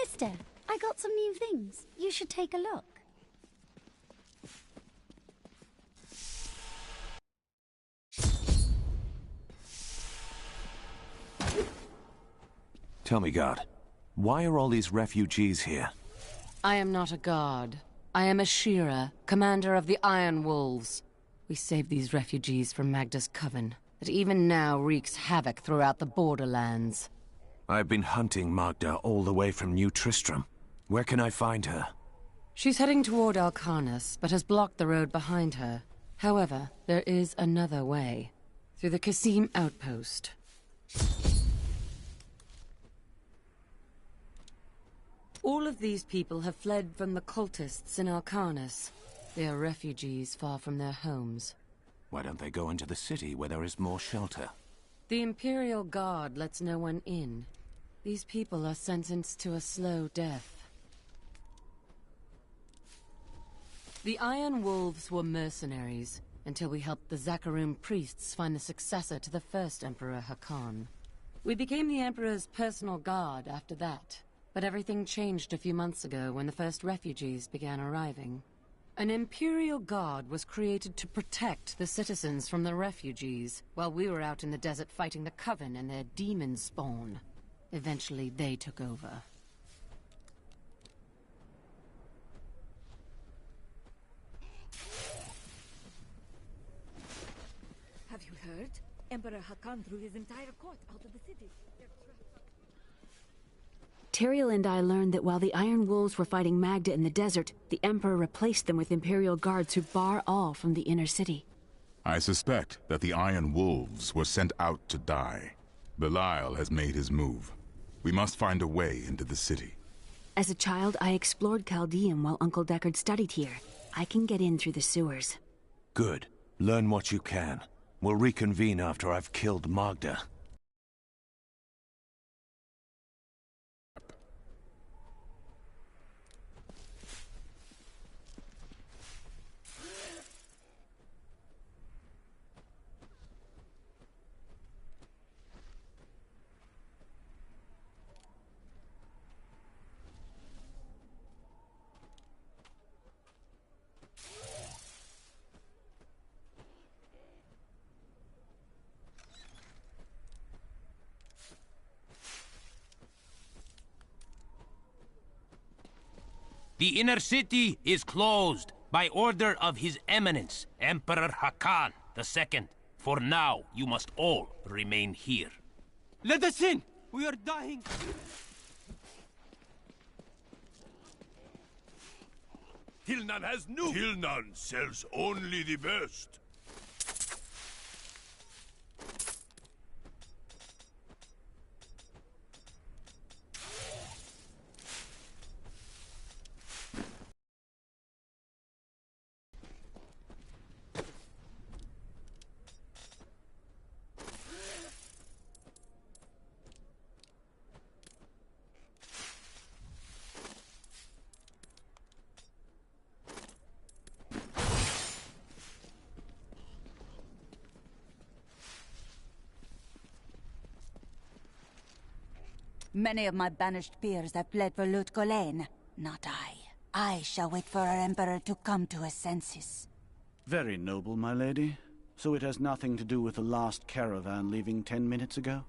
Mister, I got some new things. You should take a look. Tell me, God, why are all these refugees here? I am not a god. I am a Shira, commander of the Iron Wolves. We saved these refugees from Magda's coven, that even now wreaks havoc throughout the borderlands. I've been hunting Magda all the way from New Tristram. Where can I find her? She's heading toward Alcarnus, but has blocked the road behind her. However, there is another way. Through the Kasim outpost. All of these people have fled from the cultists in Alcarnus. They are refugees far from their homes. Why don't they go into the city where there is more shelter? The Imperial Guard lets no one in. These people are sentenced to a slow death. The Iron Wolves were mercenaries, until we helped the Zakarum priests find the successor to the first Emperor Hakan. We became the Emperor's personal guard after that. But everything changed a few months ago when the first refugees began arriving. An Imperial Guard was created to protect the citizens from the refugees, while we were out in the desert fighting the Coven and their demon spawn. Eventually, they took over. Have you heard? Emperor Hakan threw his entire court out of the city. Tyrael and I learned that while the Iron Wolves were fighting Magda in the desert, the Emperor replaced them with Imperial guards who bar all from the inner city. I suspect that the Iron Wolves were sent out to die. Belial has made his move. We must find a way into the city. As a child, I explored Chaldean while Uncle Deckard studied here. I can get in through the sewers. Good. Learn what you can. We'll reconvene after I've killed Magda. The inner city is closed by order of His Eminence, Emperor Hakan II. For now, you must all remain here. Let us in! We are dying! Tilnan has new... Tilnan sells only the best. Many of my banished peers have fled for Lut Gholein. Not I. I shall wait for our Emperor to come to his senses. Very noble, my lady. So it has nothing to do with the last caravan leaving 10 minutes ago?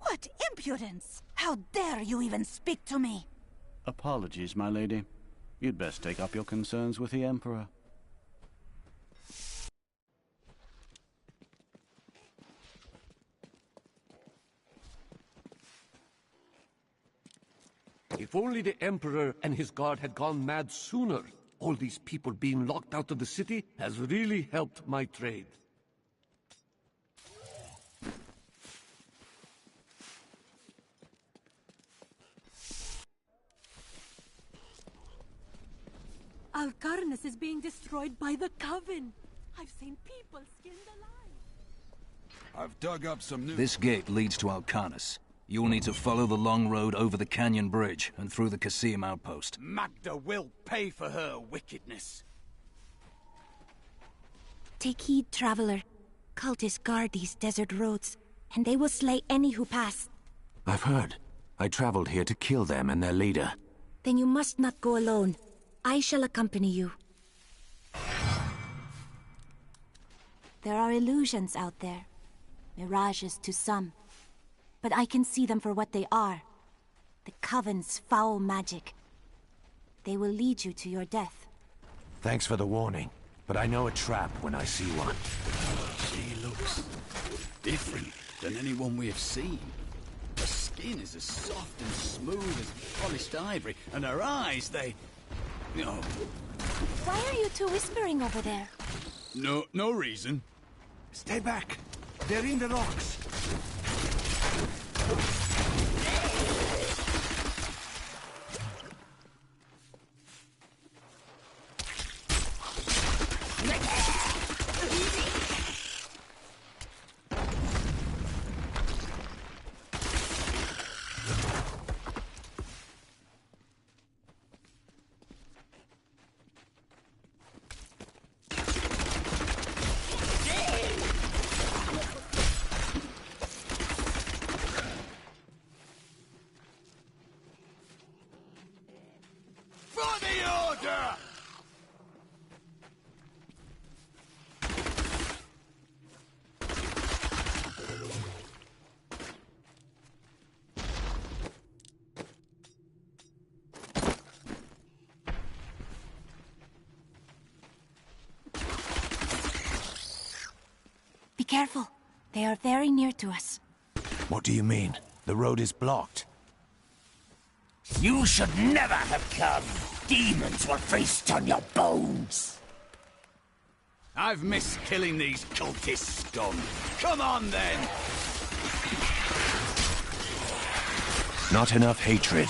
What impudence! How dare you even speak to me? Apologies, my lady. You'd best take up your concerns with the Emperor. If only the Emperor and his guard had gone mad sooner. All these people being locked out of the city has really helped my trade. Alcarnus is being destroyed by the Coven. I've seen people skinned alive. I've dug up some new... This gate leads to Alcarnus. You'll need to follow the long road over the canyon bridge and through the Kasim outpost. Magda will pay for her wickedness. Take heed, traveler. Cultists guard these desert roads, and they will slay any who pass. I've heard. I traveled here to kill them and their leader. Then you must not go alone. I shall accompany you. There are illusions out there. Mirages to some. But I can see them for what they are. The Coven's foul magic. They will lead you to your death. Thanks for the warning, but I know a trap when I see one. She looks different than anyone we have seen. Her skin is as soft and smooth as polished ivory, and her eyes, they... Oh. Why are you two whispering over there? No reason. Stay back. They're in the rocks. Be careful. They are very near to us. What do you mean? The road is blocked. You should never have come. Demons will feast on your bones. I've missed killing these cultist scum. Come on, then! Not enough hatred.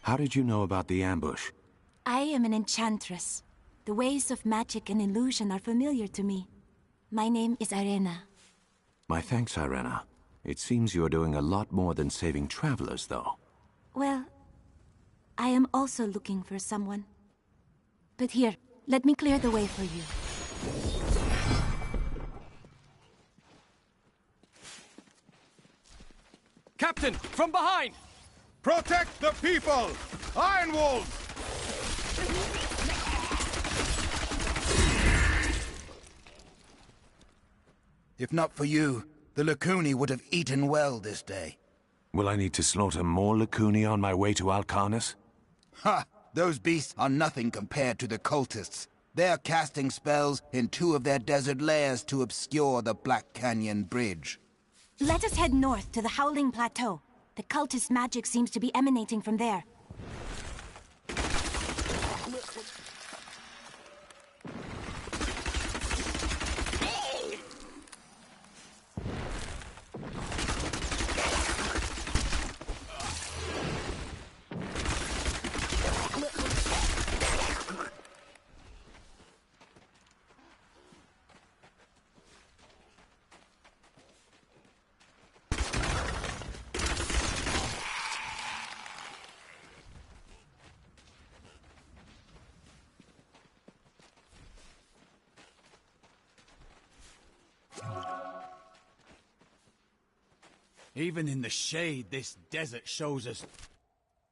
How did you know about the ambush? I am an enchantress. The ways of magic and illusion are familiar to me. My name is Irena. My thanks, Irena. It seems you're doing a lot more than saving travelers, though. Well, I am also looking for someone. But here, let me clear the way for you. Captain, from behind! Protect the people! Iron Wolves! If not for you, the Lacuni would have eaten well this day. Will I need to slaughter more Lacuni on my way to Alcarnus? Ha! Those beasts are nothing compared to the cultists. They're casting spells in 2 of their desert lairs to obscure the Black Canyon Bridge. Let us head north to the Howling Plateau. The cultist magic seems to be emanating from there. Even in the shade, this desert shows us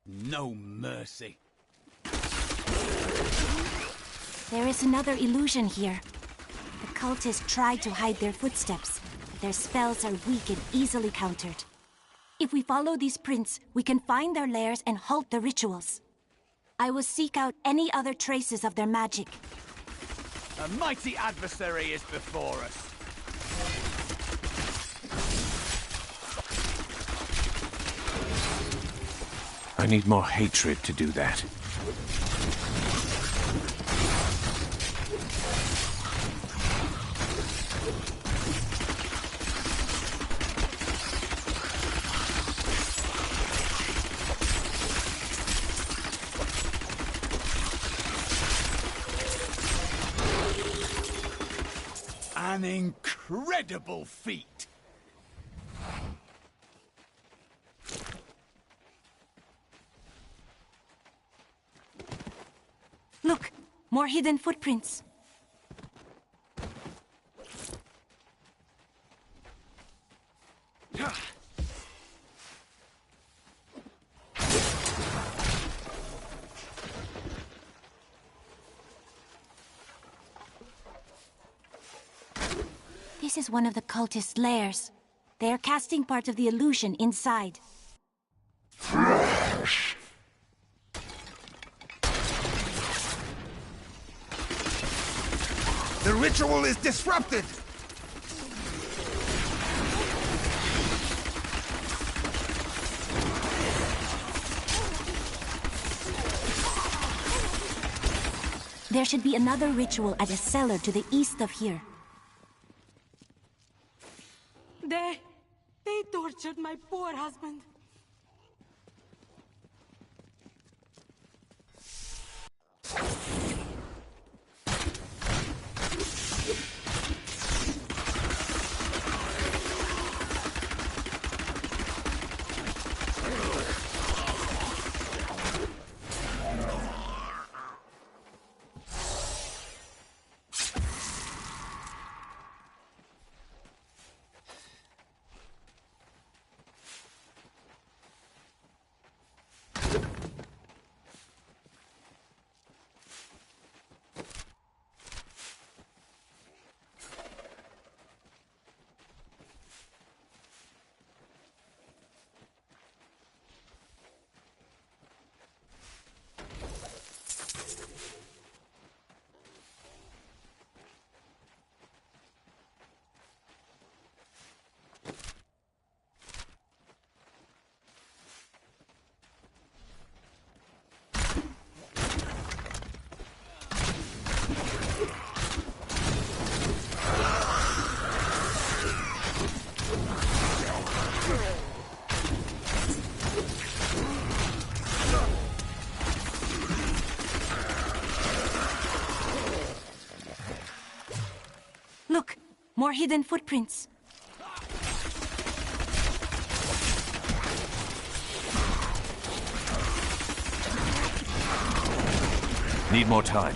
no mercy. There is another illusion here. The cultists tried to hide their footsteps, but their spells are weak and easily countered. If we follow these prints, we can find their lairs and halt the rituals. I will seek out any other traces of their magic. A mighty adversary is before us. I need more hatred to do that. An incredible feat. Look, more hidden footprints. This is one of the cultist's lairs. They are casting part of the illusion inside. The ritual is disrupted! There should be another ritual at a cellar to the east of here. They tortured my poor husband. Look, more hidden footprints. Need more time.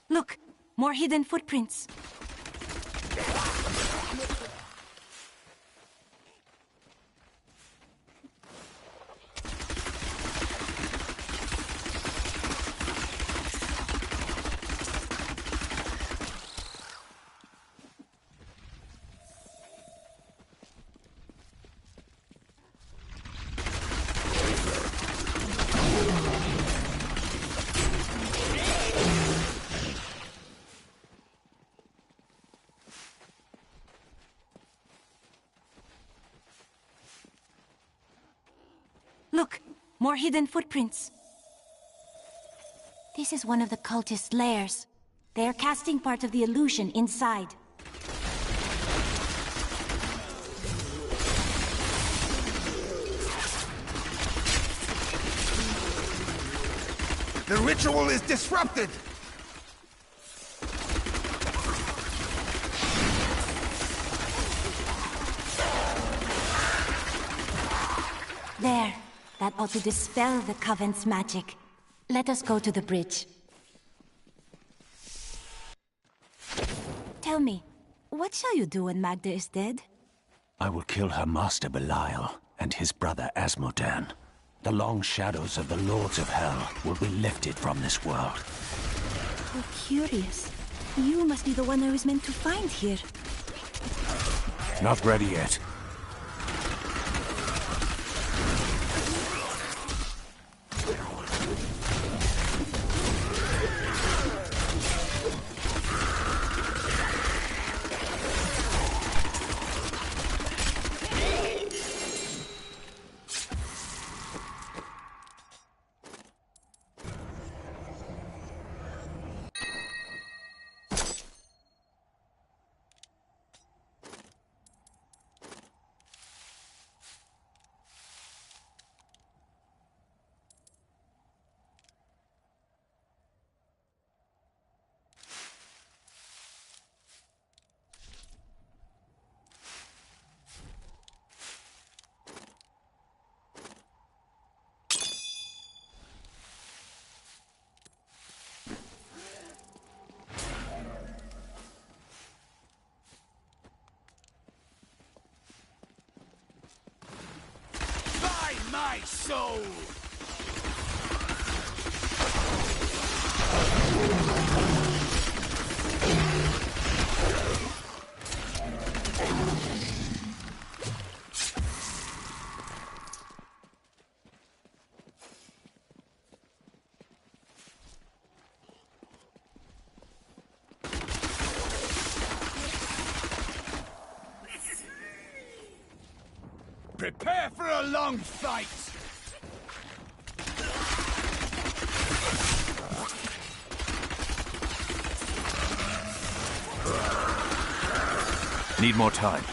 Look, more hidden footprints. Look, more hidden footprints. This is one of the cultist's lairs. They are casting part of the illusion inside. The ritual is disrupted! There. That ought to dispel the Coven's magic. Let us go to the bridge. Tell me, what shall you do when Magda is dead? I will kill her master Belial and his brother Asmodan. The long shadows of the Lords of Hell will be lifted from this world. How curious. You must be the one I was meant to find here. Not ready yet. my soul! Prepare for a long fight! Need more time.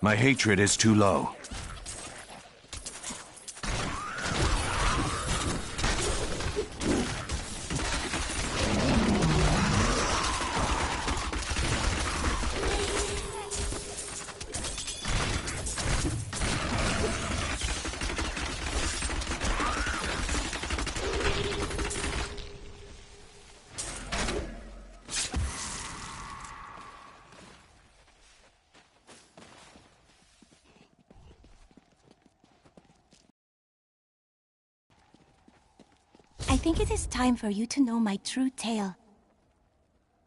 My hatred is too low. I think it is time for you to know my true tale.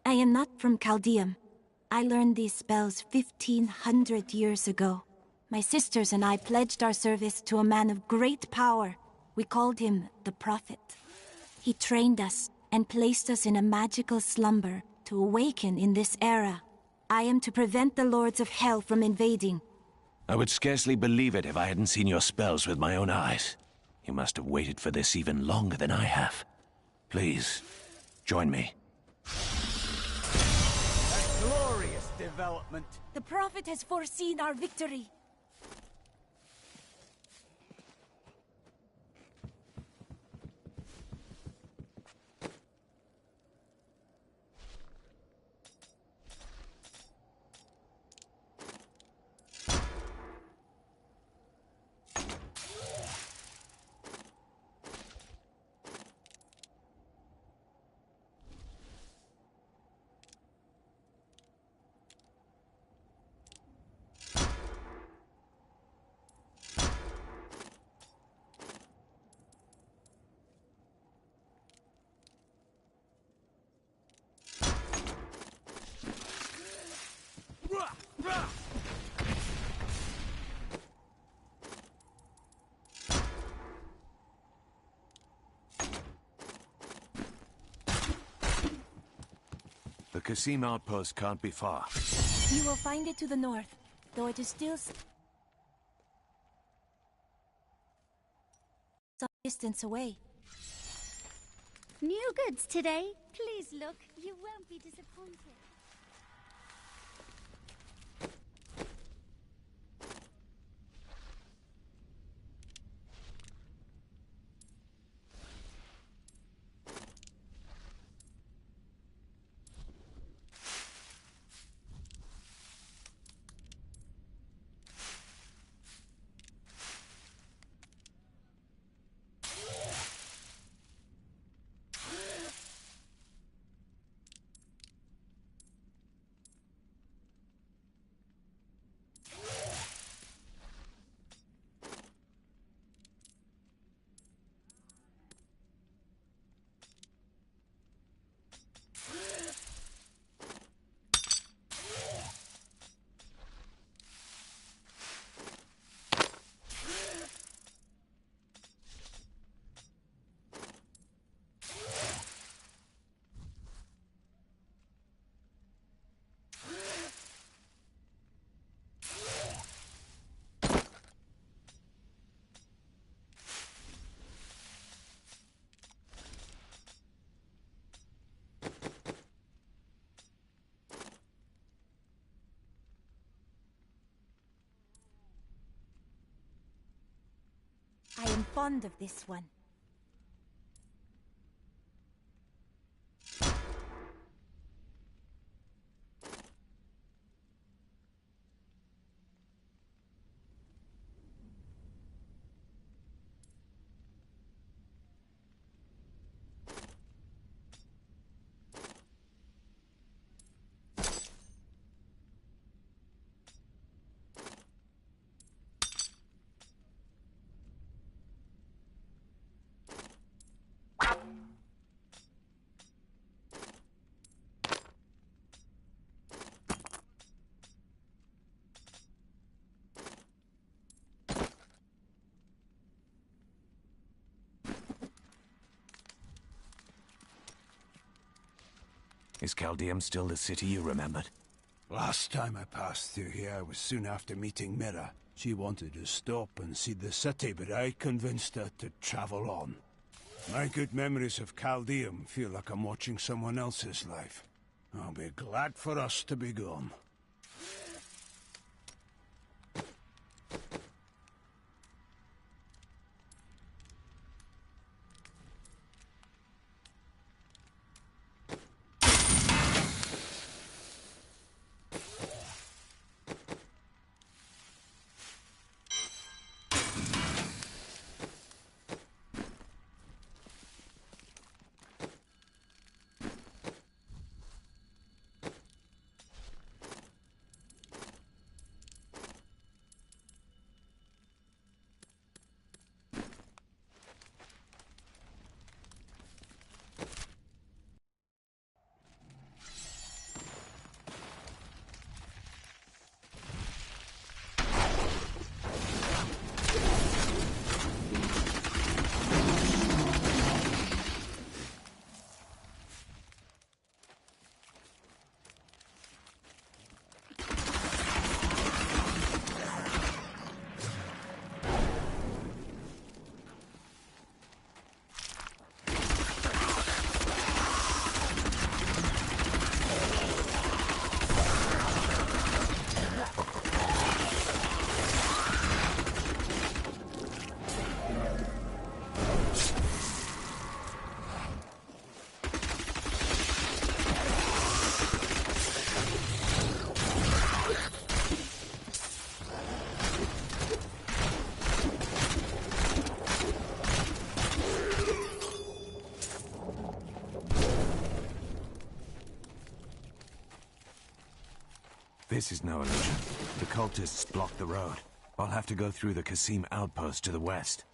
I am not from Chaldeum. I learned these spells 1,500 years ago. My sisters and I pledged our service to a man of great power. We called him the Prophet. He trained us and placed us in a magical slumber to awaken in this era. I am to prevent the Lords of Hell from invading. I would scarcely believe it if I hadn't seen your spells with my own eyes. You must have waited for this even longer than I have. Please, join me. A glorious development. The Prophet has foreseen our victory. The Qasim outpost can't be far. You will find it to the north, though it is still some distance away. New goods today. Please look. You won't be disappointed. I am fond of this one. Is Chaldeum still the city you remembered? Last time I passed through here was soon after meeting Mira. She wanted to stop and see the city, but I convinced her to travel on. My good memories of Chaldeum feel like I'm watching someone else's life. I'll be glad for us to be gone. This is no illusion. The cultists blocked the road. I'll have to go through the Qasim outpost to the west.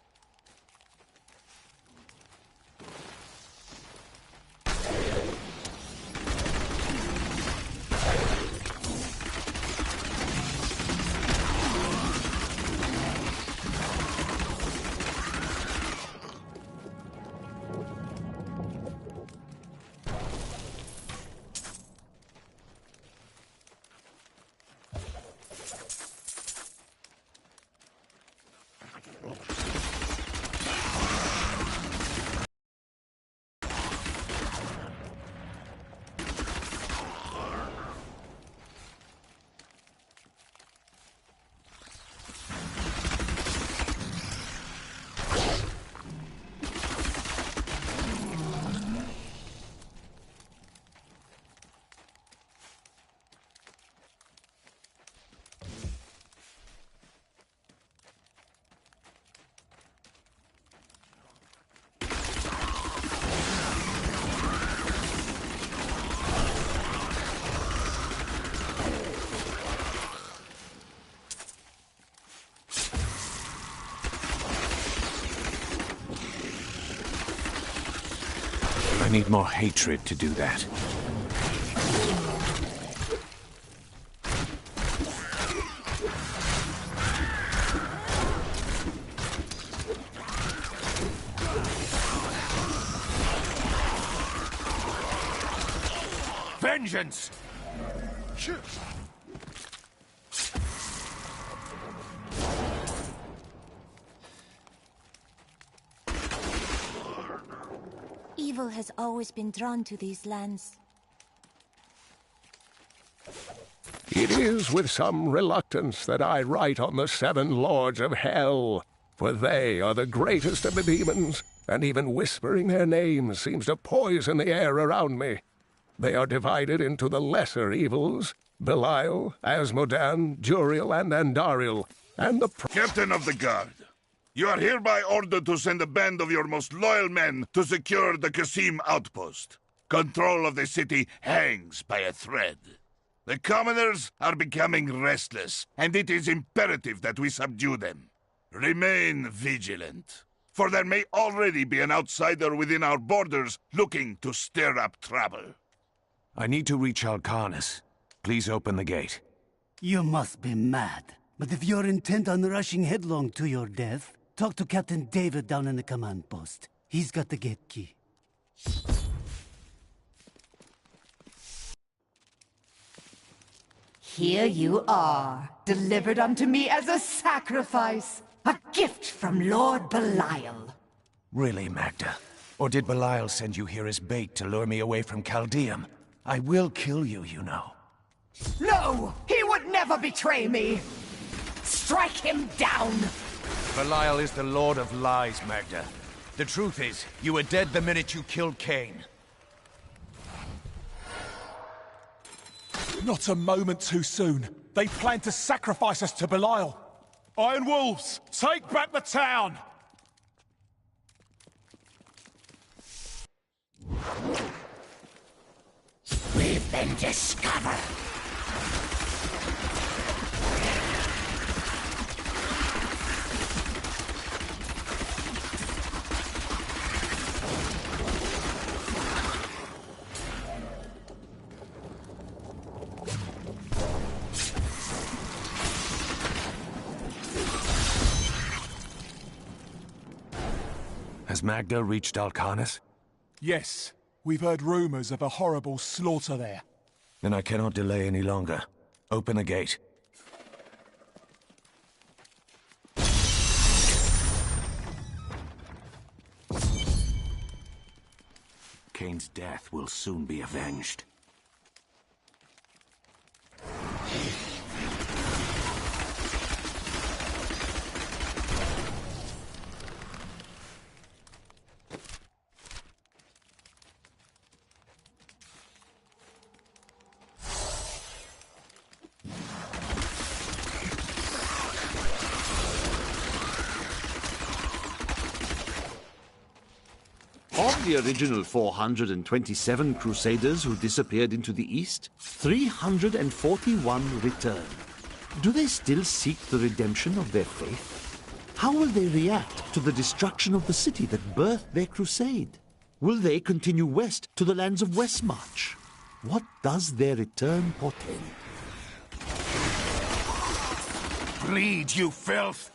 I need more hatred to do that. Vengeance! Evil has always been drawn to these lands. It is with some reluctance that I write on the 7 Lords of Hell, for they are the greatest of the demons, and even whispering their names seems to poison the air around me. They are divided into the lesser evils, Belial, Asmodan, Juriel, and Andariel, and the... Captain of the Guard, you are hereby ordered to send a band of your most loyal men to secure the Qasim outpost. Control of the city hangs by a thread. The commoners are becoming restless, and it is imperative that we subdue them. Remain vigilant, for there may already be an outsider within our borders looking to stir up trouble. I need to reach Alcarnus. Please open the gate. You must be mad. But if you're intent on rushing headlong to your death, talk to Captain David down in the command post. He's got the gate key. Here you are, delivered unto me as a sacrifice. A gift from Lord Belial. Really, Magda? Or did Belial send you here as bait to lure me away from Chaldeum? I will kill you, you know. No! He would never betray me! Strike him down! Belial is the Lord of Lies, Magda. The truth is, you were dead the minute you killed Cain. Not a moment too soon. They plan to sacrifice us to Belial. Iron Wolves, take back the town! We've been discovered! Has Magda reached Alcanis? Yes. We've heard rumors of a horrible slaughter there. Then I cannot delay any longer. Open the gate. Cain's death will soon be avenged. Of the original 427 Crusaders who disappeared into the East, 341 returned. Do they still seek the redemption of their faith? How will they react to the destruction of the city that birthed their crusade? Will they continue west to the lands of Westmarch? What does their return portend? Bleed, you filth!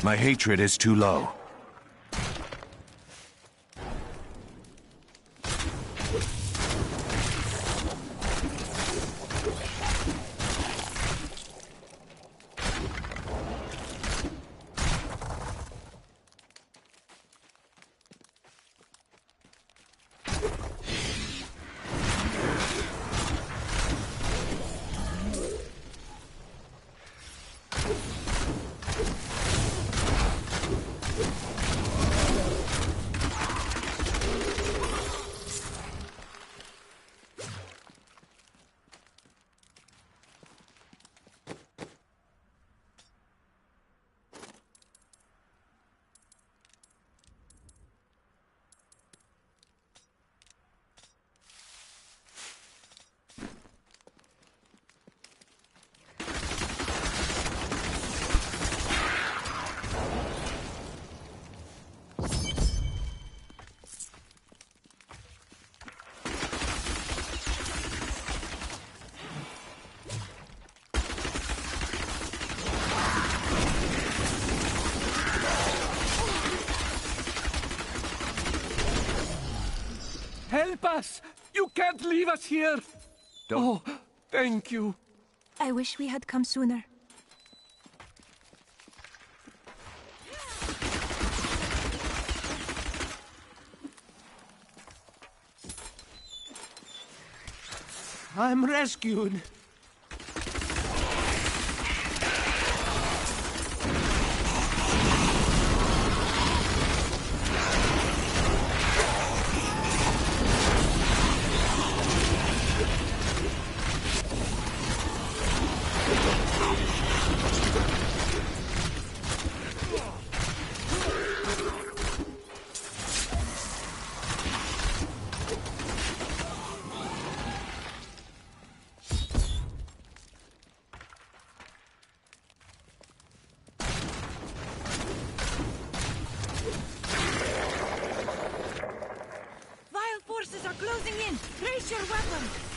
My hatred is too low. Help us! You can't leave us here! Oh, thank you. I wish we had come sooner. I'm rescued. Forces are closing in! Raise your weapon!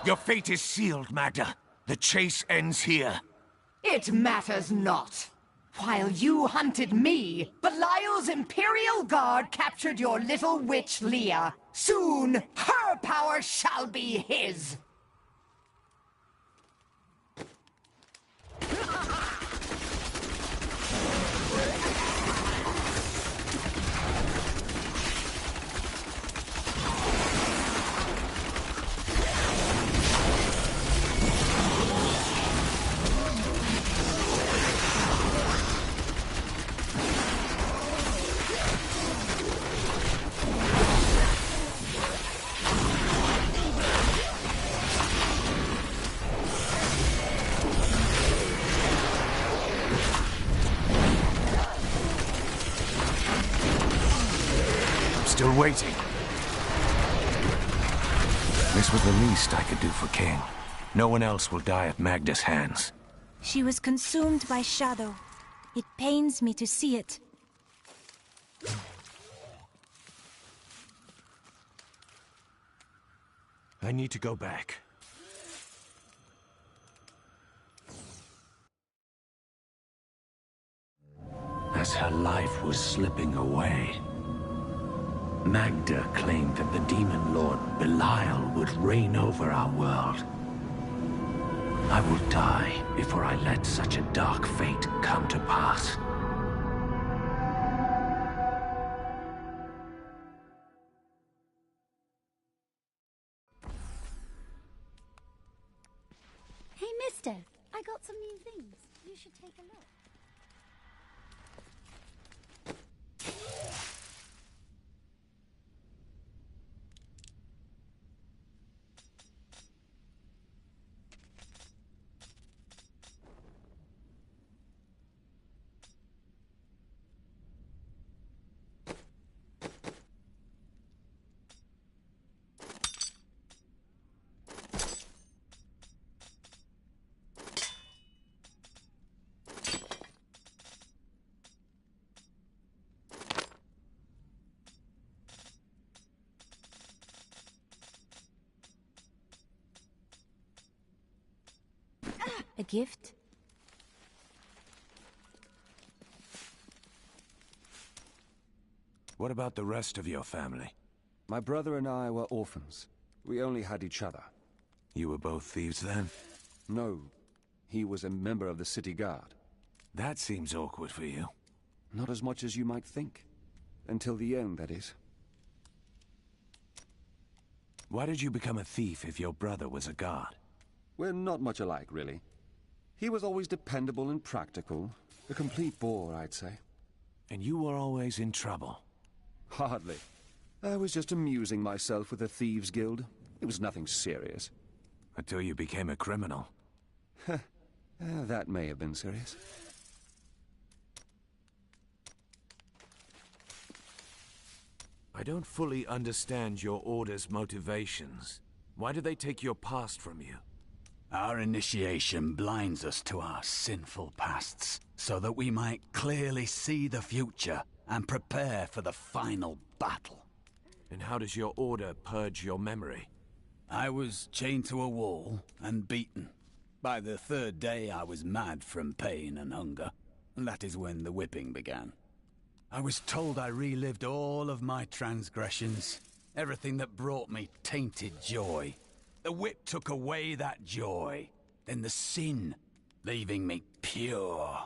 Your fate is sealed, Magda. The chase ends here. It matters not. While you hunted me, Belial's Imperial Guard captured your little witch, Leah. Soon, her power shall be his. still waiting. This was the least I could do for King. No one else will die at Magda's hands. She was consumed by shadow. It pains me to see it. I need to go back. As her life was slipping away, Magda claimed that the demon lord Belial would reign over our world. I will die before I let such a dark fate come to pass. Hey, mister, I got some new things. You should take a look. A gift? What about the rest of your family? My brother and I were orphans. We only had each other. You were both thieves then? No. He was a member of the city guard. That seems awkward for you. Not as much as you might think. Until the end, that is. Why did you become a thief if your brother was a guard? We're not much alike, really. He was always dependable and practical. A complete bore, I'd say. And you were always in trouble? Hardly. I was just amusing myself with the Thieves' Guild. It was nothing serious. Until you became a criminal. That may have been serious. I don't fully understand your order's motivations. Why do they take your past from you? Our initiation blinds us to our sinful pasts, so that we might clearly see the future and prepare for the final battle. And how does your order purge your memory? I was chained to a wall and beaten. By the third day I was mad from pain and hunger, and that is when the whipping began. I was told I relived all of my transgressions, everything that brought me tainted joy. The whip took away that joy, then the sin, leaving me pure.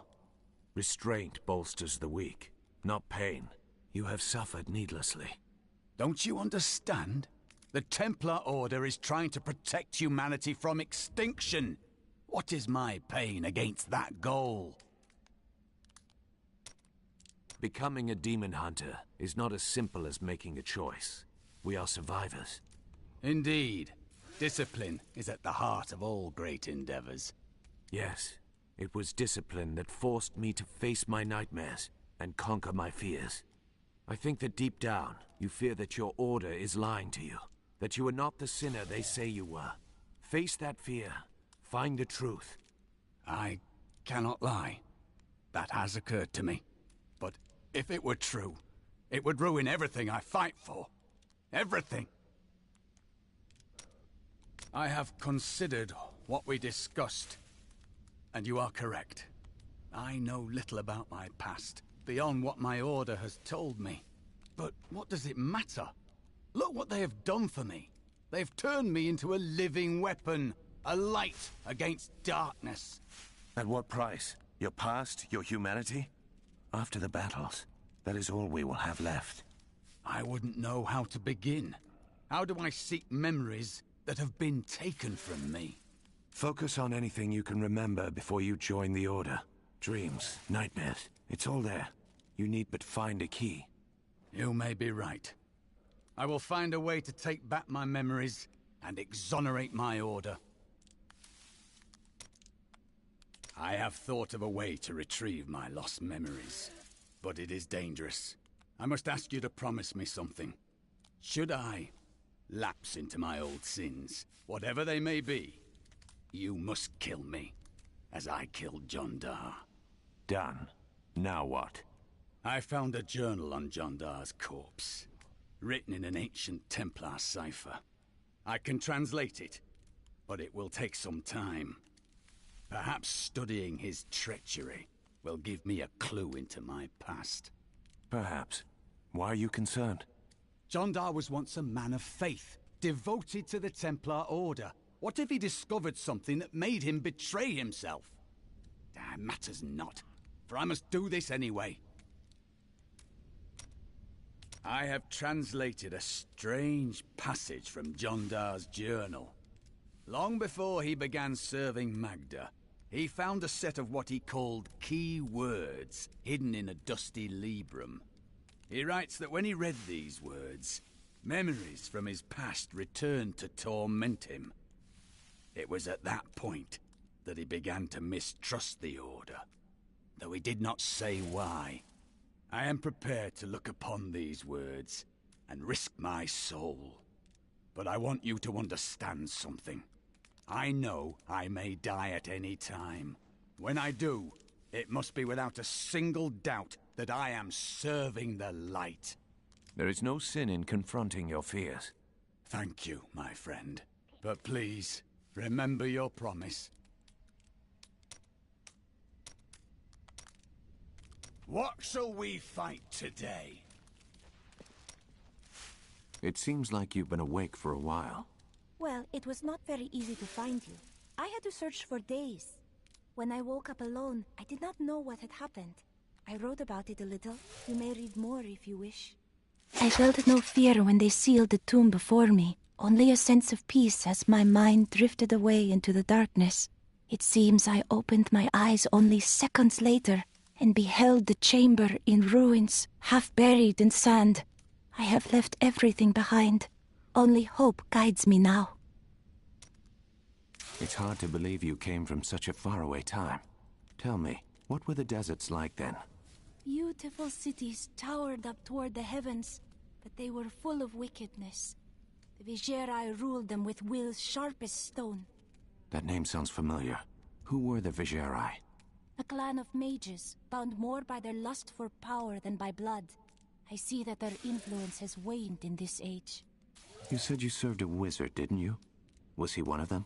Restraint bolsters the weak, not pain. You have suffered needlessly. Don't you understand? The Templar Order is trying to protect humanity from extinction. What is my pain against that goal? Becoming a demon hunter is not as simple as making a choice. We are survivors. Indeed. Discipline is at the heart of all great endeavors. Yes, it was discipline that forced me to face my nightmares and conquer my fears. I think that deep down, you fear that your order is lying to you, that you are not the sinner they say you were. Face that fear. Find the truth. I cannot lie. That has occurred to me. But if it were true, it would ruin everything I fight for. Everything. I have considered what we discussed, and you are correct. I know little about my past, beyond what my order has told me. But what does it matter? Look what they have done for me. They've turned me into a living weapon, a light against darkness. At what price? Your past? Your humanity? After the battles, that is all we will have left. I wouldn't know how to begin. How do I seek memories that have been taken from me? Focus on anything you can remember before you join the Order. Dreams, nightmares, it's all there. You need but find a key. You may be right. I will find a way to take back my memories and exonerate my Order. I have thought of a way to retrieve my lost memories, but it is dangerous. I must ask you to promise me something. Should I lapse into my old sins, whatever they may be, you must kill me, as I killed John Dar. Done. Now what? I found a journal on John Dar's corpse, written in an ancient Templar cipher. I can translate it, but it will take some time. Perhaps studying his treachery will give me a clue into my past. Perhaps. Why are you concerned? John Dar was once a man of faith, devoted to the Templar Order. What if he discovered something that made him betray himself? Matters not, for I must do this anyway. I have translated a strange passage from John Dar's journal. Long before he began serving Magda, he found a set of what he called key words hidden in a dusty librum. He writes that when he read these words, memories from his past returned to torment him. It was at that point that he began to mistrust the Order, though he did not say why. I am prepared to look upon these words and risk my soul. But I want you to understand something. I know I may die at any time. When I do, it must be without a single doubt that I am serving the light. There is no sin in confronting your fears. Thank you, my friend. But please, remember your promise. What shall we fight today? It seems like you've been awake for a while. Well, it was not very easy to find you. I had to search for days. When I woke up alone, I did not know what had happened. I wrote about it a little. You may read more if you wish. I felt no fear when they sealed the tomb before me, only a sense of peace as my mind drifted away into the darkness. It seems I opened my eyes only seconds later and beheld the chamber in ruins, half buried in sand. I have left everything behind. Only hope guides me now. It's hard to believe you came from such a faraway time. Tell me, what were the deserts like then? Beautiful cities towered up toward the heavens, but they were full of wickedness. The Vigerai ruled them with wills sharp as stone. That name sounds familiar. Who were the Vigerai? A clan of mages, bound more by their lust for power than by blood. I see that their influence has waned in this age. You said you served a wizard, didn't you? Was he one of them?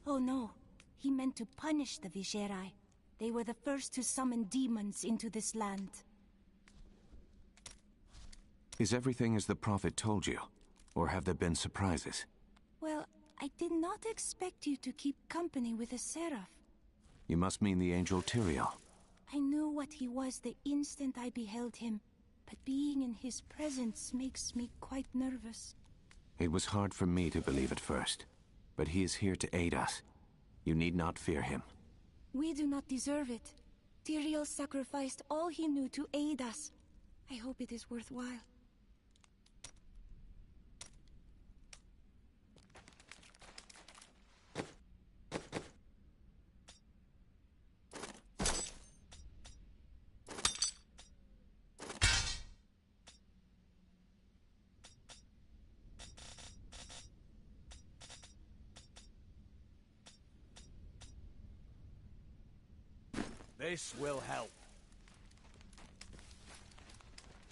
Oh no, he meant to punish the Vigerai. They were the first to summon demons into this land. Is everything as the Prophet told you? Or have there been surprises? Well, I did not expect you to keep company with a seraph. You must mean the angel Tyrael. I knew what he was the instant I beheld him, but being in his presence makes me quite nervous. It was hard for me to believe at first, but he is here to aid us. You need not fear him. We do not deserve it. Tyrael sacrificed all he knew to aid us. I hope it is worthwhile. This will help.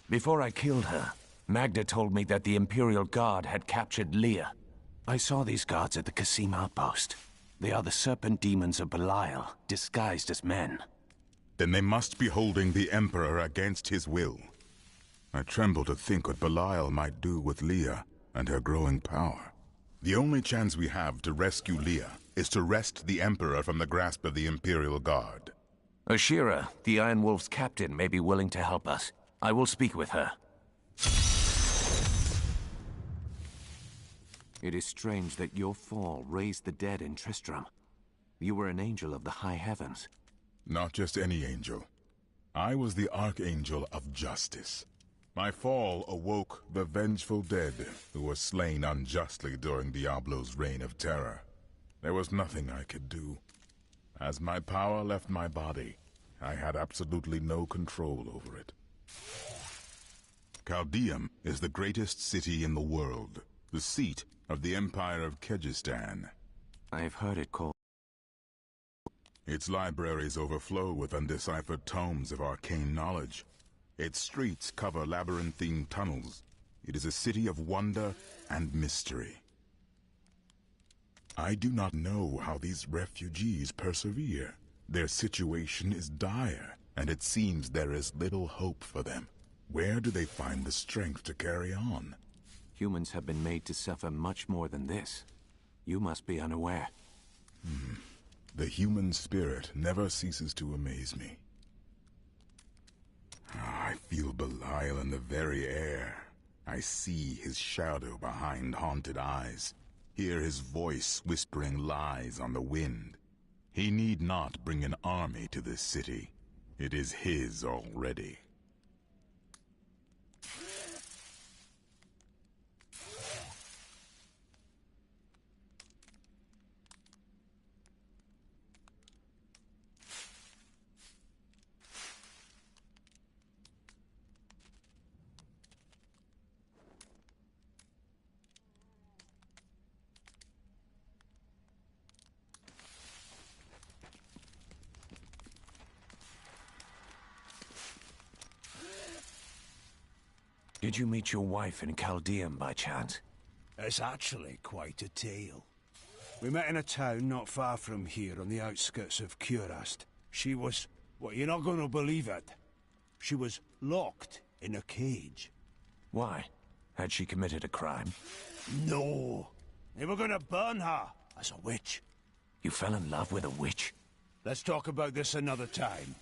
Before I killed her, Magda told me that the Imperial Guard had captured Leah. I saw these guards at the Qasim outpost. They are the serpent demons of Belial, disguised as men. Then they must be holding the Emperor against his will. I tremble to think what Belial might do with Leah and her growing power. The only chance we have to rescue Leah is to wrest the Emperor from the grasp of the Imperial Guard. Ashira, the Iron Wolf's captain, may be willing to help us. I will speak with her. It is strange that your fall raised the dead in Tristram. You were an angel of the high heavens. Not just any angel. I was the Archangel of Justice. My fall awoke the vengeful dead who were slain unjustly during Diablo's reign of terror. There was nothing I could do. As my power left my body, I had absolutely no control over it. Chaldeum is the greatest city in the world, the seat of the Empire of Kyrgyzstan. I've heard it called. Its libraries overflow with undeciphered tomes of arcane knowledge. Its streets cover labyrinthine tunnels. It is a city of wonder and mystery. I do not know how these refugees persevere. Their situation is dire, and it seems there is little hope for them. Where do they find the strength to carry on? Humans have been made to suffer much more than this. You must be unaware. The human spirit never ceases to amaze me. I feel Belial in the very air. I see his shadow behind haunted eyes. Hear his voice whispering lies on the wind. He need not bring an army to this city. It is his already. Did you meet your wife in Chaldeum by chance? It's actually quite a tale. We met in a town not far from here on the outskirts of Kurast. She was... well, you're not going to believe it. She was locked in a cage. Why? Had she committed a crime? No. They were going to burn her as a witch. You fell in love with a witch? Let's talk about this another time.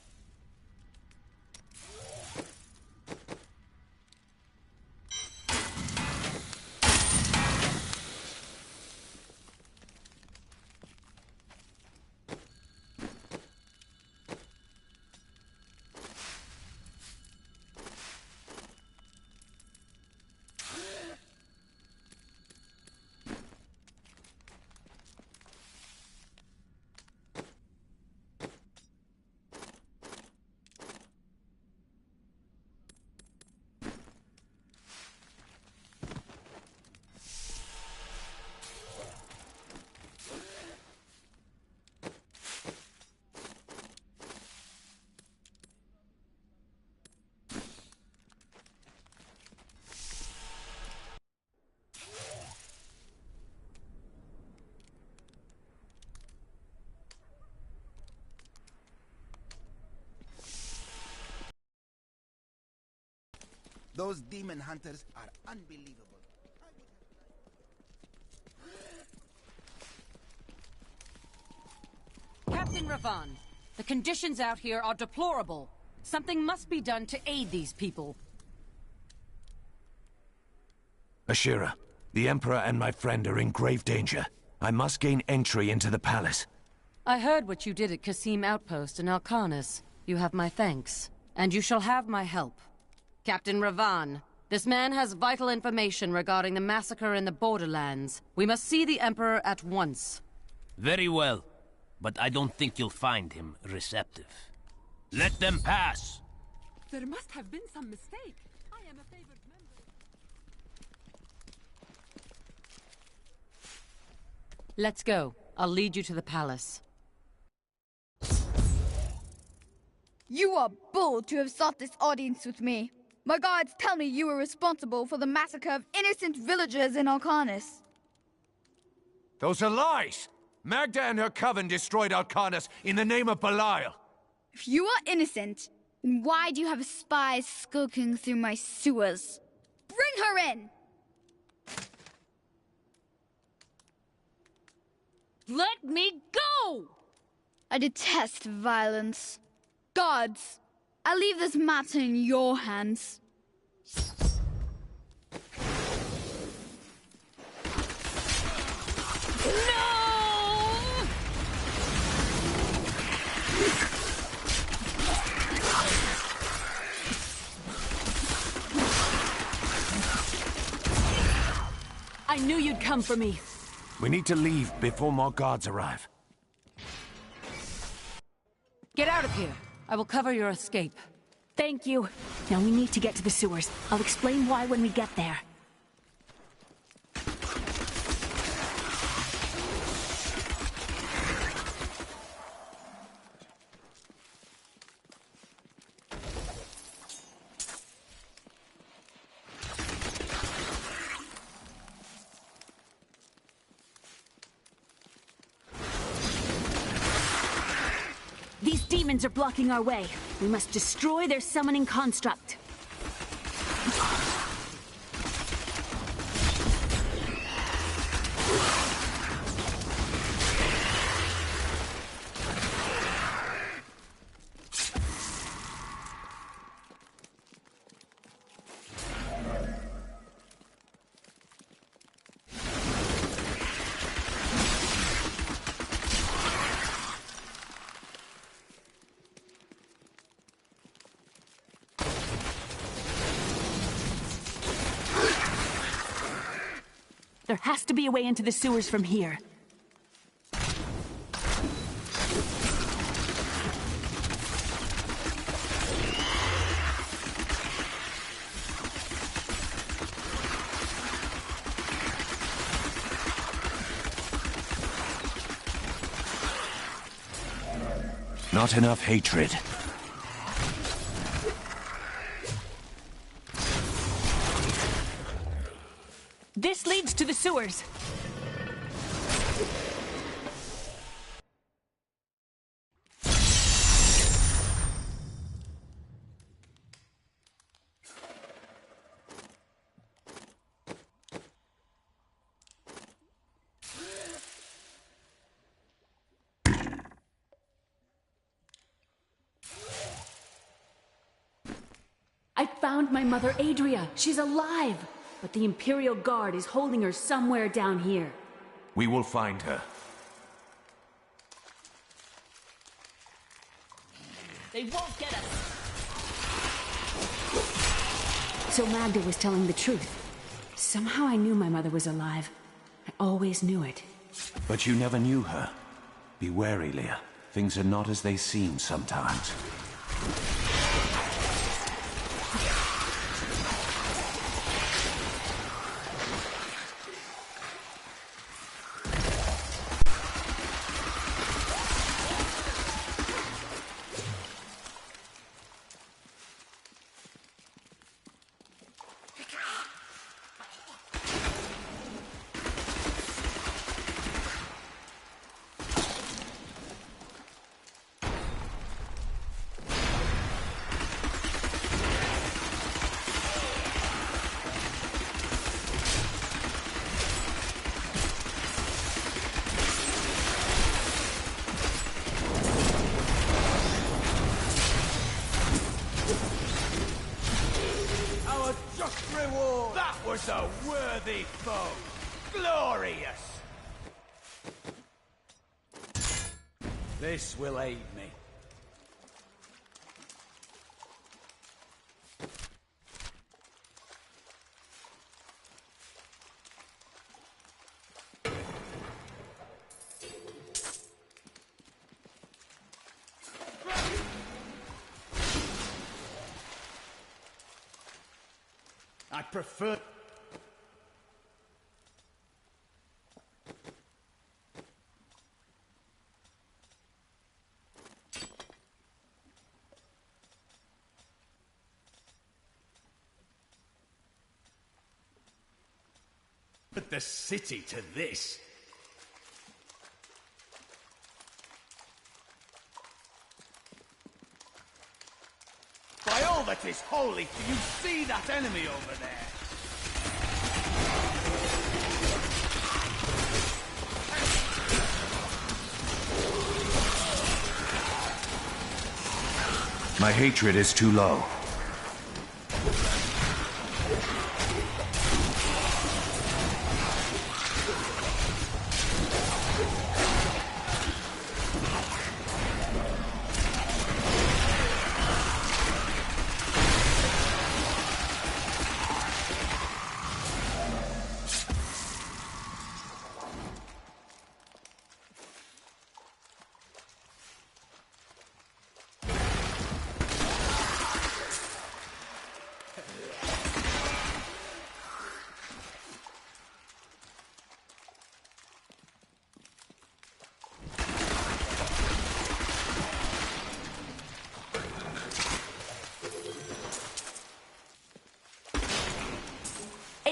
Those demon hunters are unbelievable. Captain Ravan, the conditions out here are deplorable. Something must be done to aid these people. Ashira, the Emperor and my friend are in grave danger. I must gain entry into the palace. I heard what you did at Qasim Outpost in Alcarnus. You have my thanks, and you shall have my help. Captain Ravan, this man has vital information regarding the massacre in the borderlands. We must see the Emperor at once. Very well, but I don't think you'll find him receptive. Let them pass! There must have been some mistake. I am a favored member. Let's go. I'll lead you to the palace. You are bold to have sought this audience with me. My guards tell me you were responsible for the massacre of innocent villagers in Alcarnus. Those are lies! Magda and her coven destroyed Alcarnus in the name of Belial. If you are innocent, then why do you have spies skulking through my sewers? Bring her in! Let me go! I detest violence. Gods, I leave this matter in your hands. I knew you'd come for me. We need to leave before more guards arrive. Get out of here. I will cover your escape. Thank you. Now we need to get to the sewers. I'll explain why when we get there. These demons are blocking our way. We must destroy their summoning construct. There has to be a way into the sewers from here. Not enough hatred. This leads to the sewers. I found my mother Adria. She's alive. But the Imperial Guard is holding her somewhere down here. We will find her. They won't get us. So Magda was telling the truth. Somehow I knew my mother was alive. I always knew it. But you never knew her. Be wary, Leah. Things are not as they seem sometimes. was a worthy foe. Glorious! This will aid me. I prefer... Put the city to this. By all that is holy, do you see that enemy over there? My hatred is too low.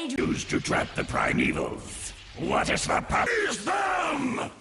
made you... Used to trap the primevals. What is the punish them?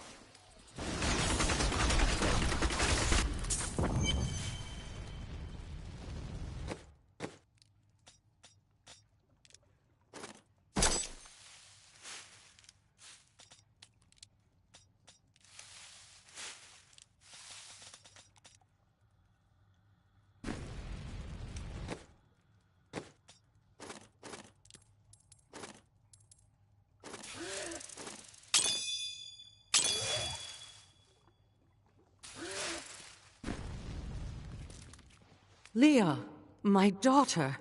Leah, my daughter.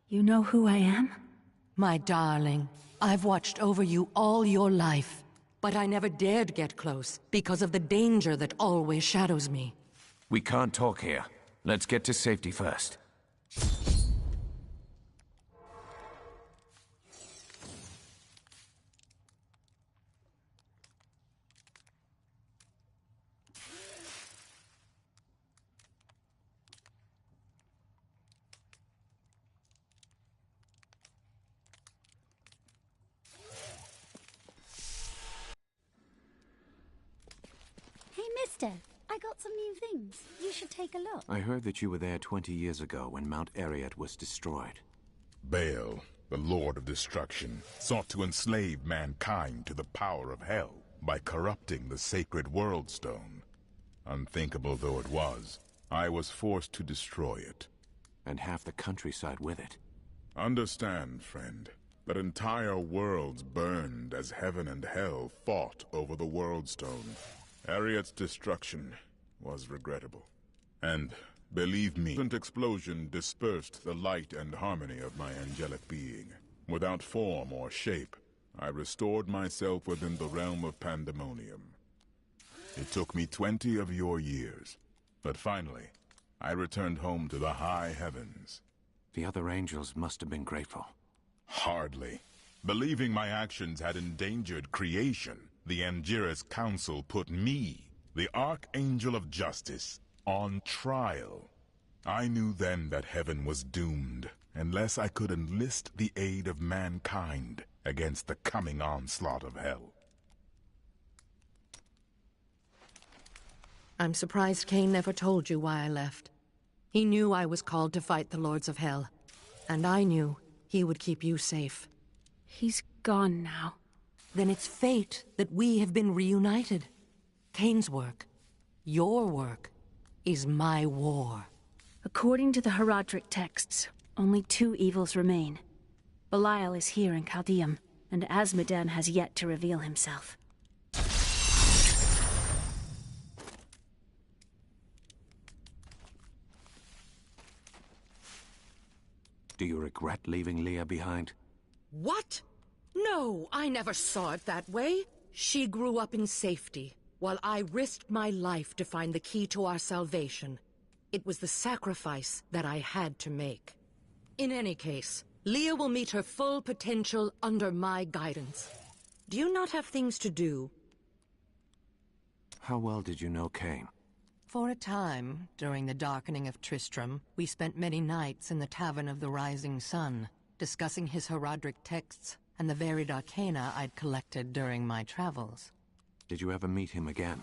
You know who I am? My darling, I've watched over you all your life, but I never dared get close because of the danger that always shadows me. We can't talk here. Let's get to safety first. Hey, mister, I got some new things. You should take a look. I heard that you were there 20 years ago when Mount Ariat was destroyed. Baal, the Lord of Destruction, sought to enslave mankind to the power of hell by corrupting the sacred World Stone. Unthinkable though it was, I was forced to destroy it. And half the countryside with it. Understand, friend, that entire worlds burned as heaven and hell fought over the World Stone. Ariat's destruction was regrettable. And, believe me, the explosion dispersed the light and harmony of my angelic being. Without form or shape, I restored myself within the realm of pandemonium. It took me 20 of your years, but finally, I returned home to the high heavens. The other angels must have been grateful. Hardly. Believing my actions had endangered creation, the Angiras Council put me, the Archangel of Justice, on trial. I knew then that heaven was doomed, unless I could enlist the aid of mankind against the coming onslaught of hell. I'm surprised Cain never told you why I left. He knew I was called to fight the Lords of Hell, and I knew he would keep you safe. He's gone now. Then it's fate that we have been reunited. Cain's work, your work, is my war. According to the Herodric texts, only 2 evils remain. Belial is here in Chaldeum, and Azmodan has yet to reveal himself. Do you regret leaving Leah behind? What? No, I never saw it that way. She grew up in safety, while I risked my life to find the key to our salvation. It was the sacrifice that I had to make. In any case, Leah will meet her full potential under my guidance. Do you not have things to do? How well did you know Cain? For a time, during the darkening of Tristram, we spent many nights in the Tavern of the Rising Sun, discussing his Herodric texts and the varied arcana I'd collected during my travels. Did you ever meet him again?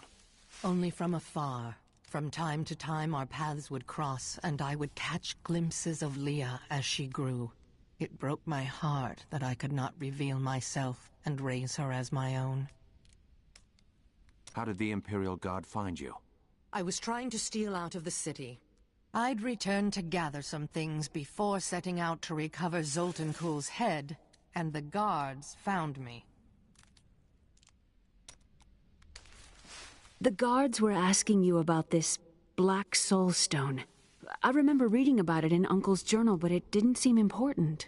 Only from afar. From time to time our paths would cross, and I would catch glimpses of Leah as she grew. It broke my heart that I could not reveal myself and raise her as my own. How did the Imperial Guard find you? I was trying to steal out of the city. I'd returned to gather some things before setting out to recover Zoltan Kuhl's head, and the guards found me. The guards were asking you about this Black Soul Stone. I remember reading about it in Uncle's journal, but it didn't seem important.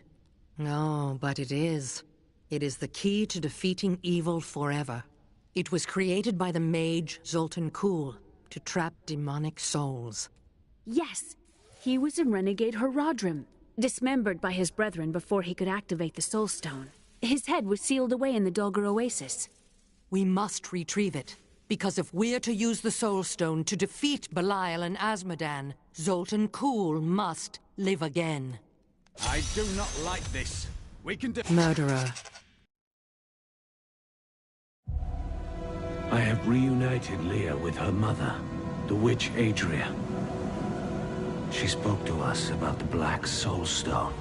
No, but it is. It is the key to defeating evil forever. It was created by the mage Zoltan Kuhl to trap demonic souls. Yes, he was a renegade Herodrim, dismembered by his brethren before he could activate the Soul Stone. His head was sealed away in the Dulgar Oasis. We must retrieve it, because if we're to use the Soul Stone to defeat Belial and Azmodan, Zoltan Kuhl must live again. I do not like this. We can do— Murderer. I have reunited Leah with her mother, the witch Adria. She spoke to us about the Black Soul Stone.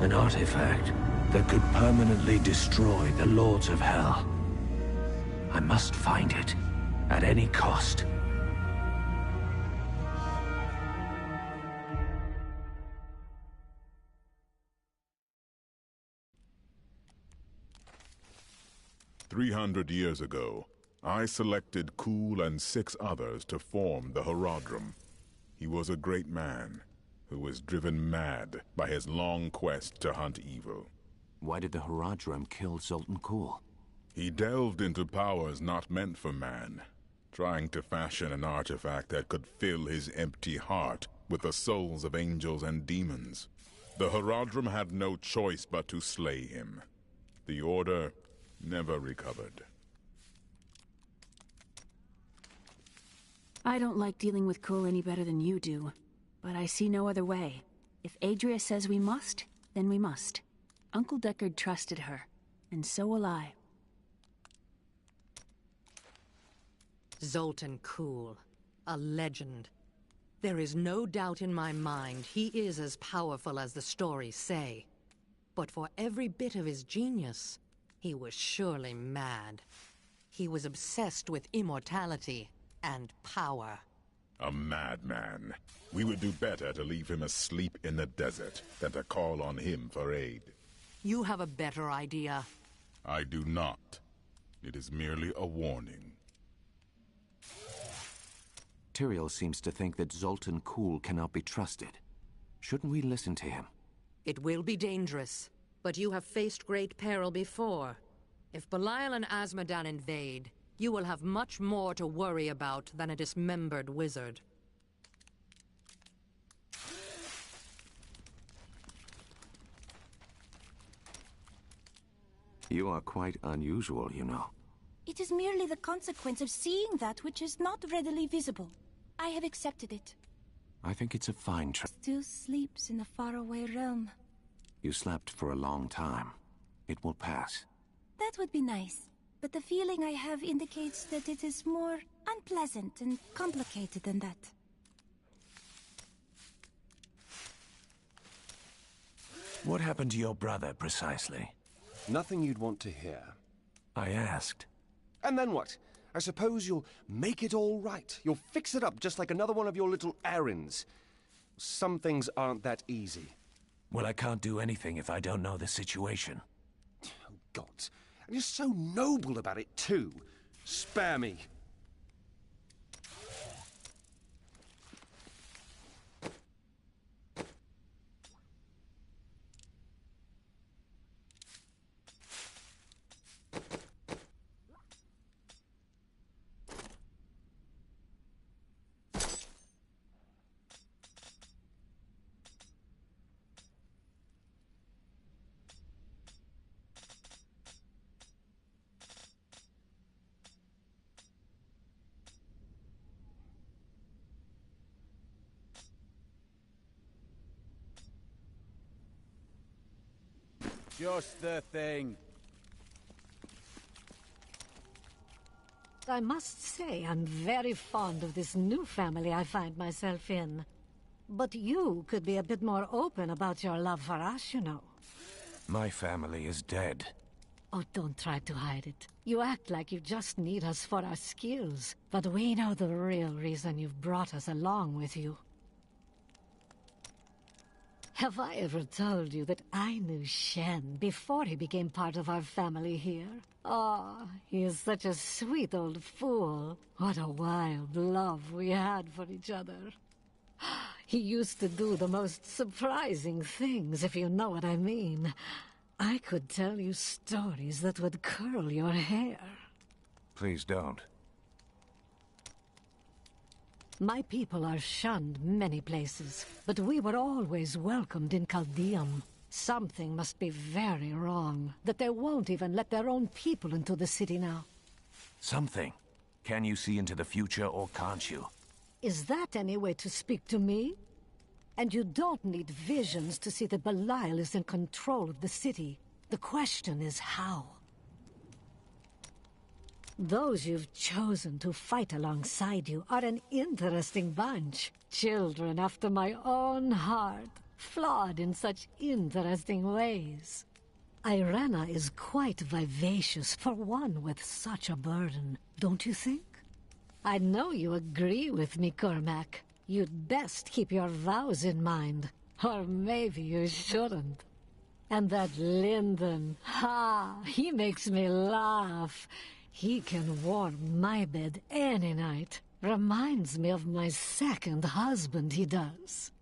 An artifact that could permanently destroy the Lords of Hell. I must find it, at any cost. "300 years ago, I selected Kul and 6 others to form the Horadrim. He was a great man who was driven mad by his long quest to hunt evil. Why did the Horadrim kill Zoltan Kul? He delved into powers not meant for man, trying to fashion an artifact that could fill his empty heart with the souls of angels and demons. The Horadrim had no choice but to slay him. The Order never recovered. I don't like dealing with Kul any better than you do, but I see no other way. If Adria says we must, then we must. Uncle Deckard trusted her, and so will I. Zoltan Kul, a legend. There is no doubt in my mind he is as powerful as the stories say. But for every bit of his genius, he was surely mad. He was obsessed with immortality and power. A madman. We would do better to leave him asleep in the desert than to call on him for aid. You have a better idea. I do not. It is merely a warning. Tyrael seems to think that Zoltan Kul cannot be trusted. Shouldn't we listen to him? It will be dangerous, but you have faced great peril before. If Belial and Azmodan invade, you will have much more to worry about than a dismembered wizard. You are quite unusual, you know. It is merely the consequence of seeing that which is not readily visible. I have accepted it. I think it's a fine Still sleeps in a faraway realm. You slept for a long time. It will pass. That would be nice, but the feeling I have indicates that it is more unpleasant and complicated than that. What happened to your brother, precisely? Nothing you'd want to hear. I asked. And then what? I suppose you'll make it all right. You'll fix it up just like another one of your little errands. Some things aren't that easy. Well, I can't do anything if I don't know the situation. Oh, God. And you're so noble about it, too. Spare me. Just the thing. I must say, I'm very fond of this new family I find myself in. But you could be a bit more open about your love for us, you know. My family is dead. Oh, don't try to hide it. You act like you just need us for our skills. But we know the real reason you've brought us along with you. Have I ever told you that I knew Shen before he became part of our family here? Ah, he is such a sweet old fool. What a wild love we had for each other. He used to do the most surprising things, if you know what I mean. I could tell you stories that would curl your hair. Please don't. My people are shunned many places, but we were always welcomed in Caldeum. Something must be very wrong, that they won't even let their own people into the city now. Something. Can you see into the future, or can't you? Is that any way to speak to me? And you don't need visions to see that Belial is in control of the city. The question is how. Those you've chosen to fight alongside you are an interesting bunch. Children after my own heart, flawed in such interesting ways. Irena is quite vivacious for one with such a burden, don't you think? I know you agree with me, Cormac. You'd best keep your vows in mind, or maybe you shouldn't. And that Lyndon, he makes me laugh. He can warm my bed any night. Reminds me of my second husband, he does.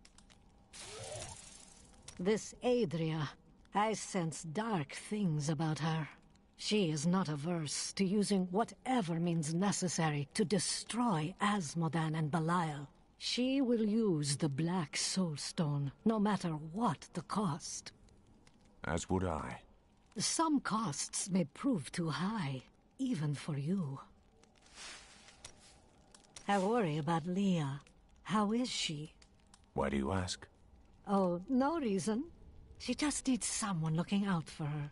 This Adria, I sense dark things about her. She is not averse to using whatever means necessary to destroy Asmodan and Belial. She will use the Black Soulstone, no matter what the cost. As would I. Some costs may prove too high, even for you. I worry about Leah. How is she? Why do you ask? Oh, no reason. She just needs someone looking out for her.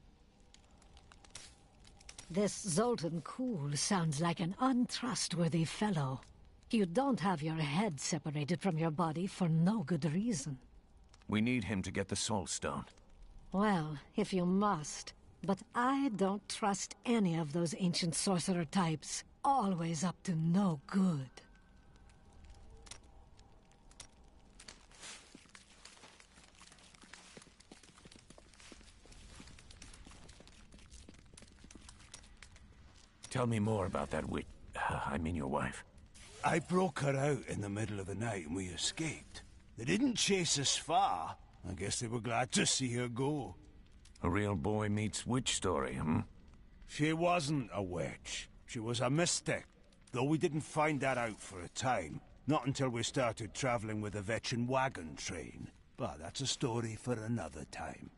This Zoltan Kuhl sounds like an untrustworthy fellow. You don't have your head separated from your body for no good reason. We need him to get the Soulstone. Well, if you must. But I don't trust any of those ancient sorcerer types. Always up to no good. Tell me more about that witch. I mean your wife. I broke her out in the middle of the night and we escaped. They didn't chase us far. I guess they were glad to see her go. A real boy meets witch story, hmm? She wasn't a witch. She was a mystic. Though we didn't find that out for a time. Not until we started traveling with the Vetchin wagon train. But that's a story for another time.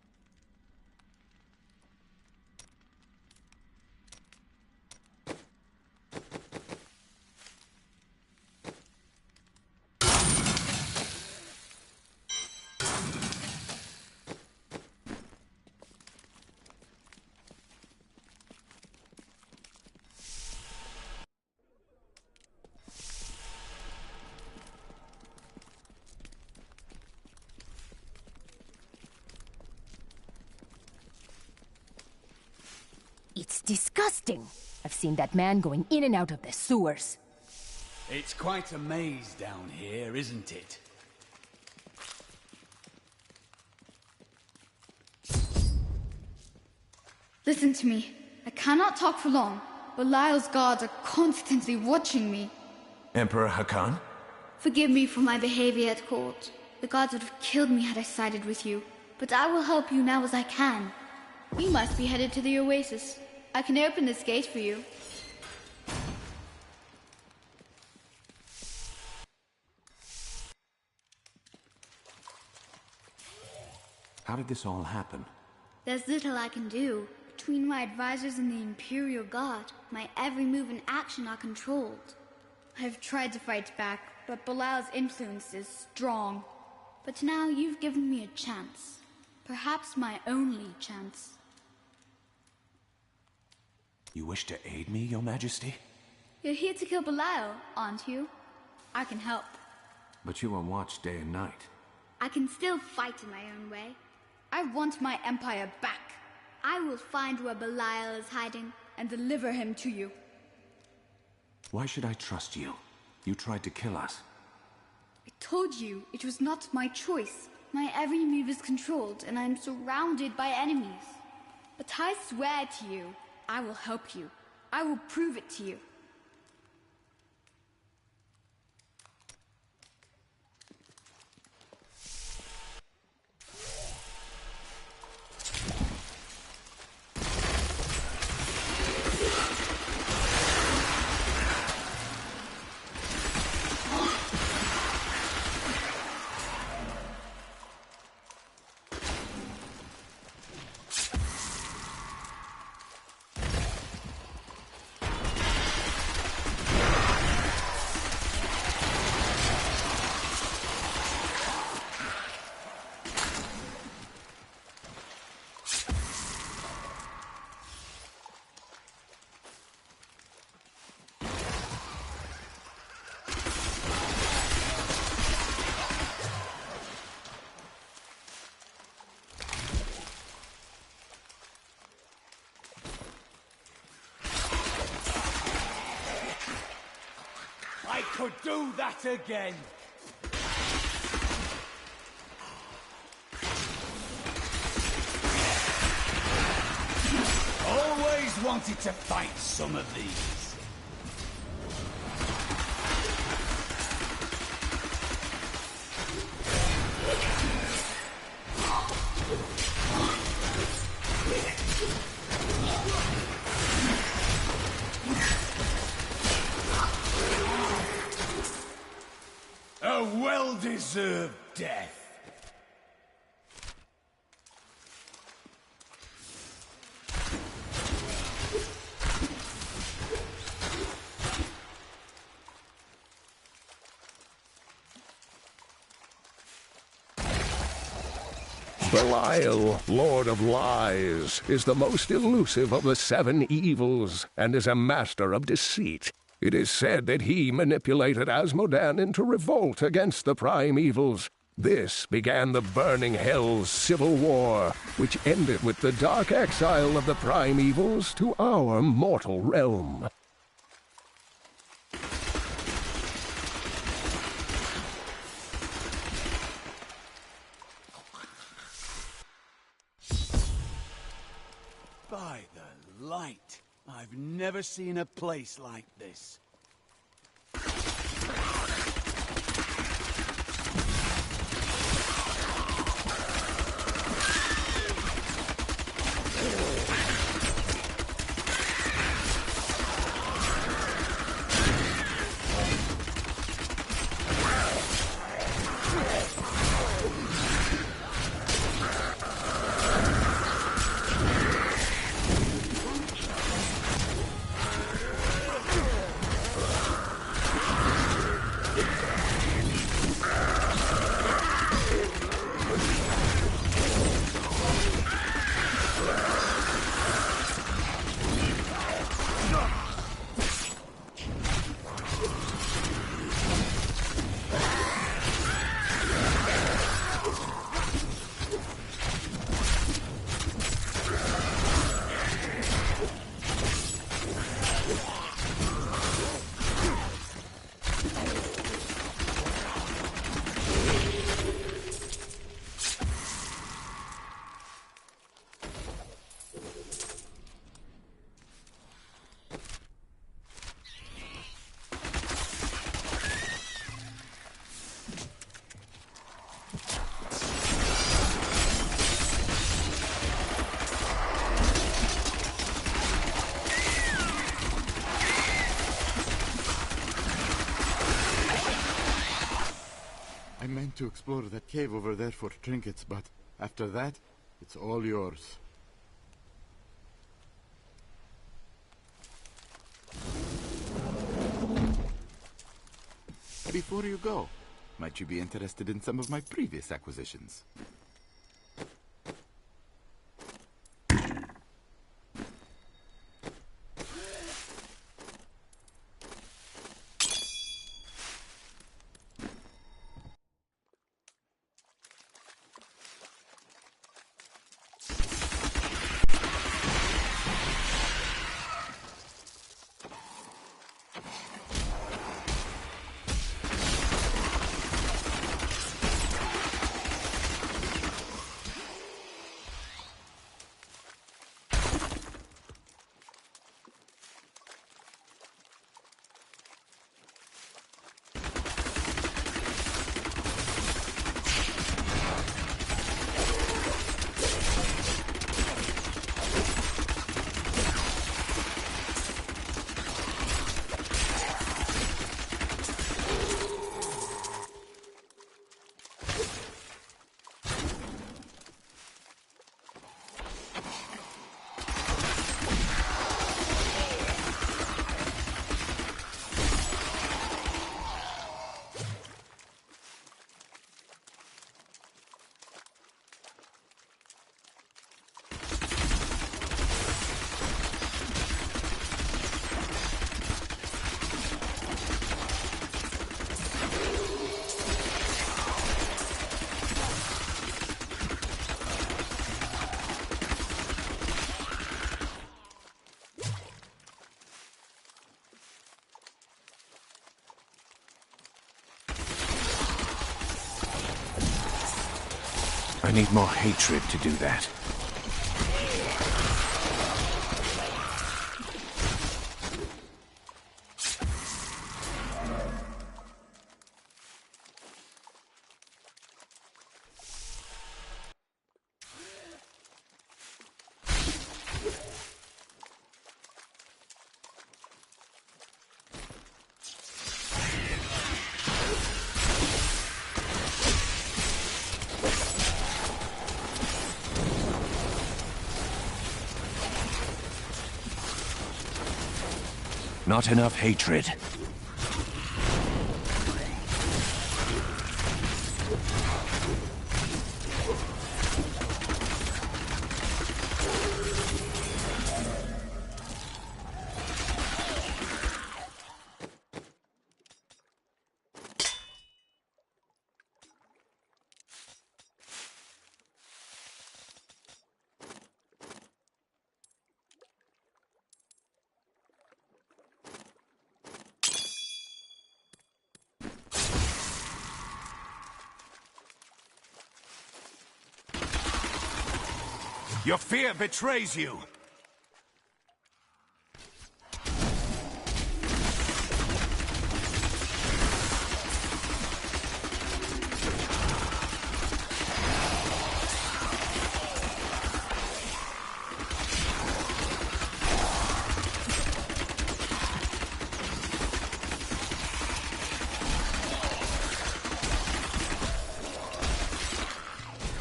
It's disgusting. I've seen that man going in and out of the sewers. It's quite a maze down here, isn't it? Listen to me. I cannot talk for long. Belial's guards are constantly watching me. Emperor Hakan? Forgive me for my behavior at court. The gods would have killed me had I sided with you. But I will help you now as I can. We must be headed to the oasis. I can open this gate for you. How did this all happen? There's little I can do. Between my advisors and the Imperial Guard, my every move and action are controlled. I've tried to fight back, but Belial's influence is strong. But now you've given me a chance. Perhaps my only chance. You wish to aid me, Your Majesty? You're here to kill Belial, aren't you? I can help. But you are watched day and night. I can still fight in my own way. I want my empire back. I will find where Belial is hiding and deliver him to you. Why should I trust you? You tried to kill us. I told you it was not my choice. My every move is controlled and I am surrounded by enemies. But I swear to you, I will help you. I will prove it to you. I could do that again! Always wanted to fight some of these. A well-deserved death. Belial, Lord of Lies, is the most elusive of the 7 evils, and is a master of deceit. It is said that he manipulated Asmodan into revolt against the prime evils. This began the Burning Hell's civil war, which ended with the dark exile of the prime evils to our mortal realm. By the light, I've never seen a place like this. I meant to explore that cave over there for trinkets, but after that, it's all yours. Before you go, might you be interested in some of my previous acquisitions? I need more hatred to do that. Not enough hatred. Your fear betrays you!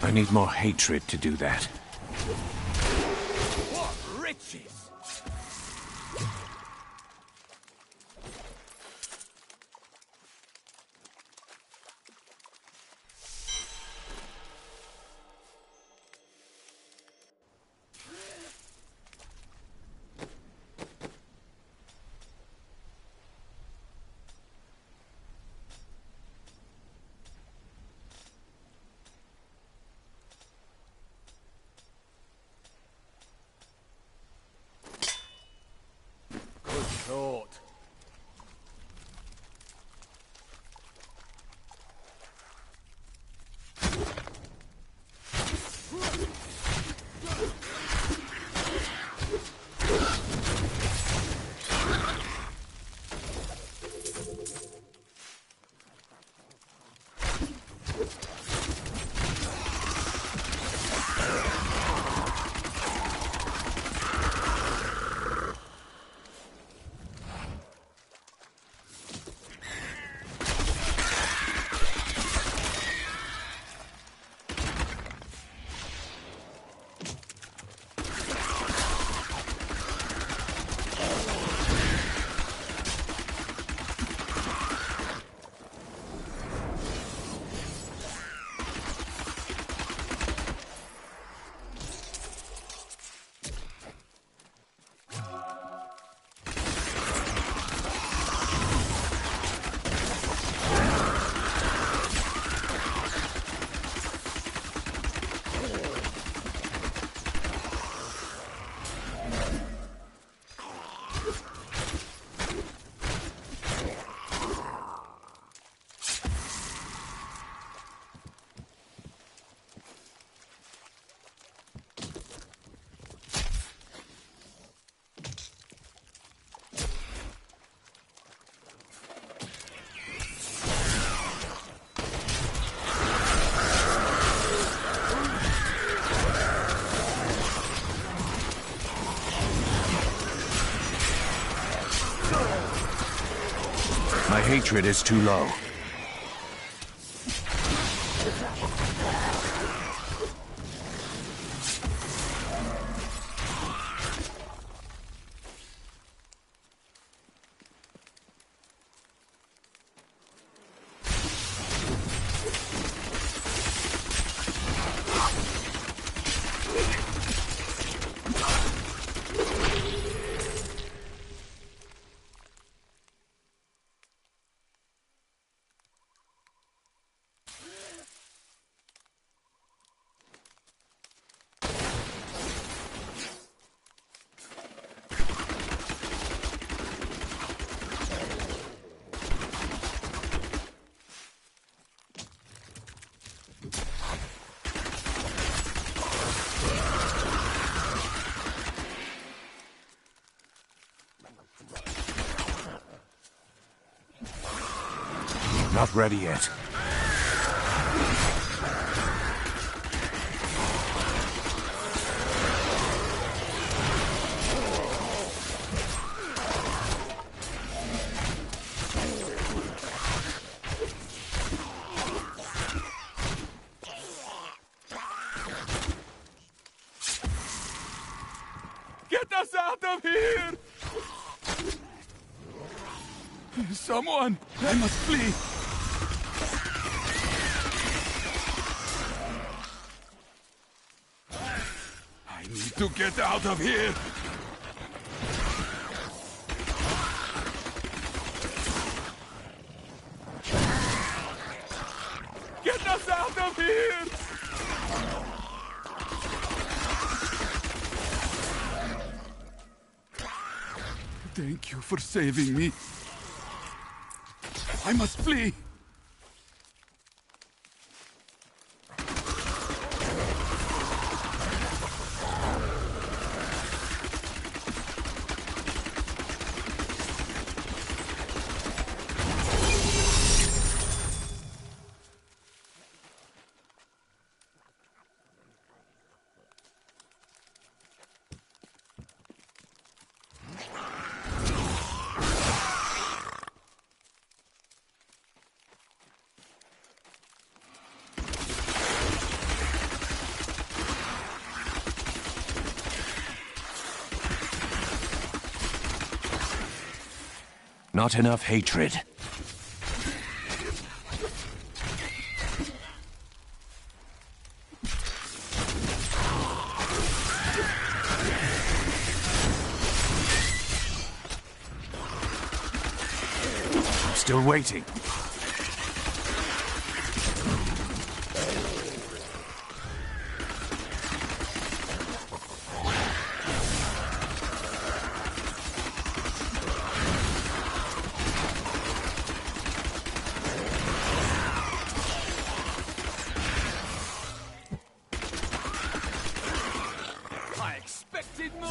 I need more hatred to do that. What riches! Thought. My hatred is too low. Not ready yet. Get us out of here! Someone! I must flee! I need to get out of here! Get us out of here! Thank you for saving me. I must flee! Not enough hatred. I'm still waiting.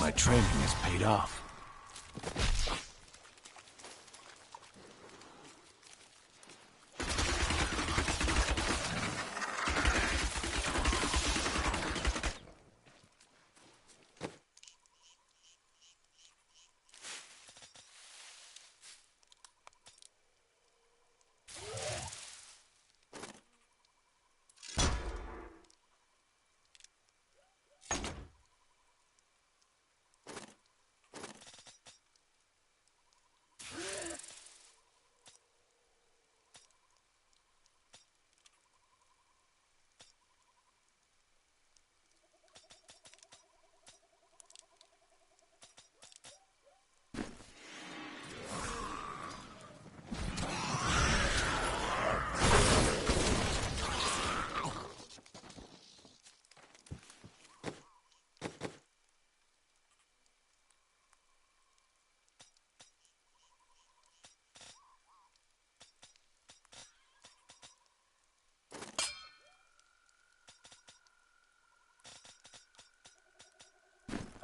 My training has paid off.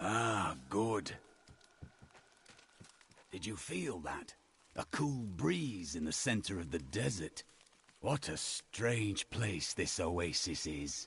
Ah, good. Did you feel that? A cool breeze in the center of the desert. What a strange place this oasis is.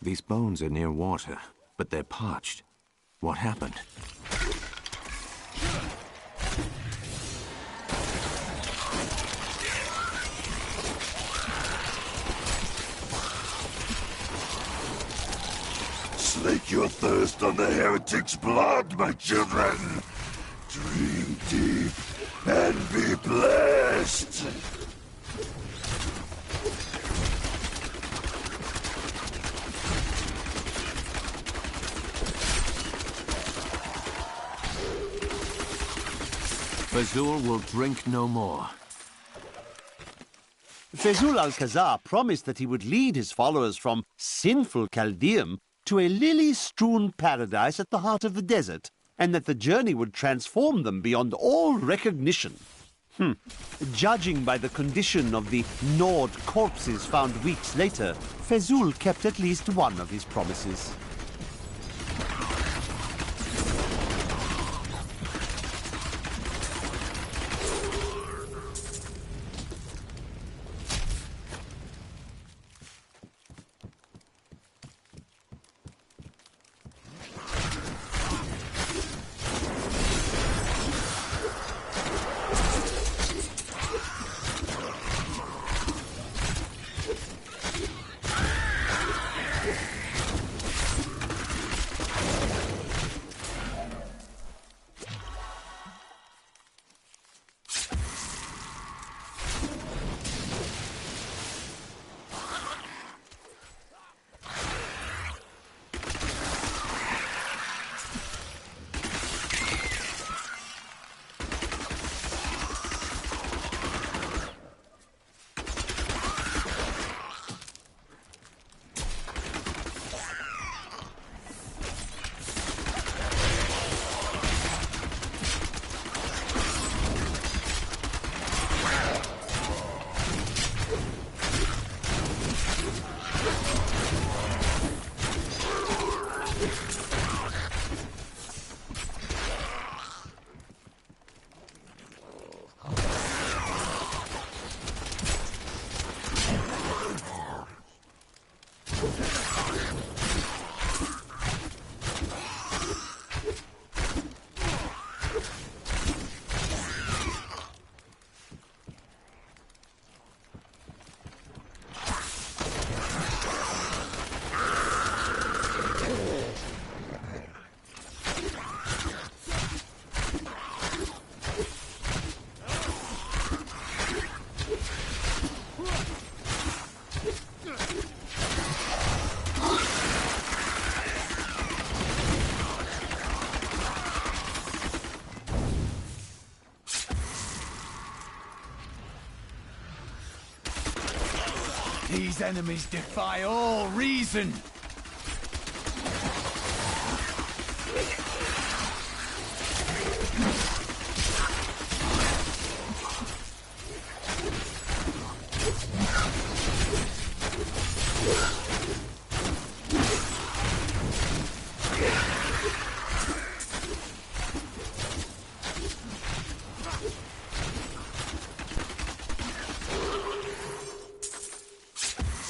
These bones are near water, but they're parched. What happened? slake your thirst on the heretic's blood, my children. Dream deep and be blessed. Fazul will drink no more. Fazul Alcazar promised that he would lead his followers from sinful Chaldeum to a lily-strewn paradise at the heart of the desert, and that the journey would transform them beyond all recognition. Judging by the condition of the gnawed corpses found weeks later, Fazul kept at least one of his promises. These enemies defy all reason.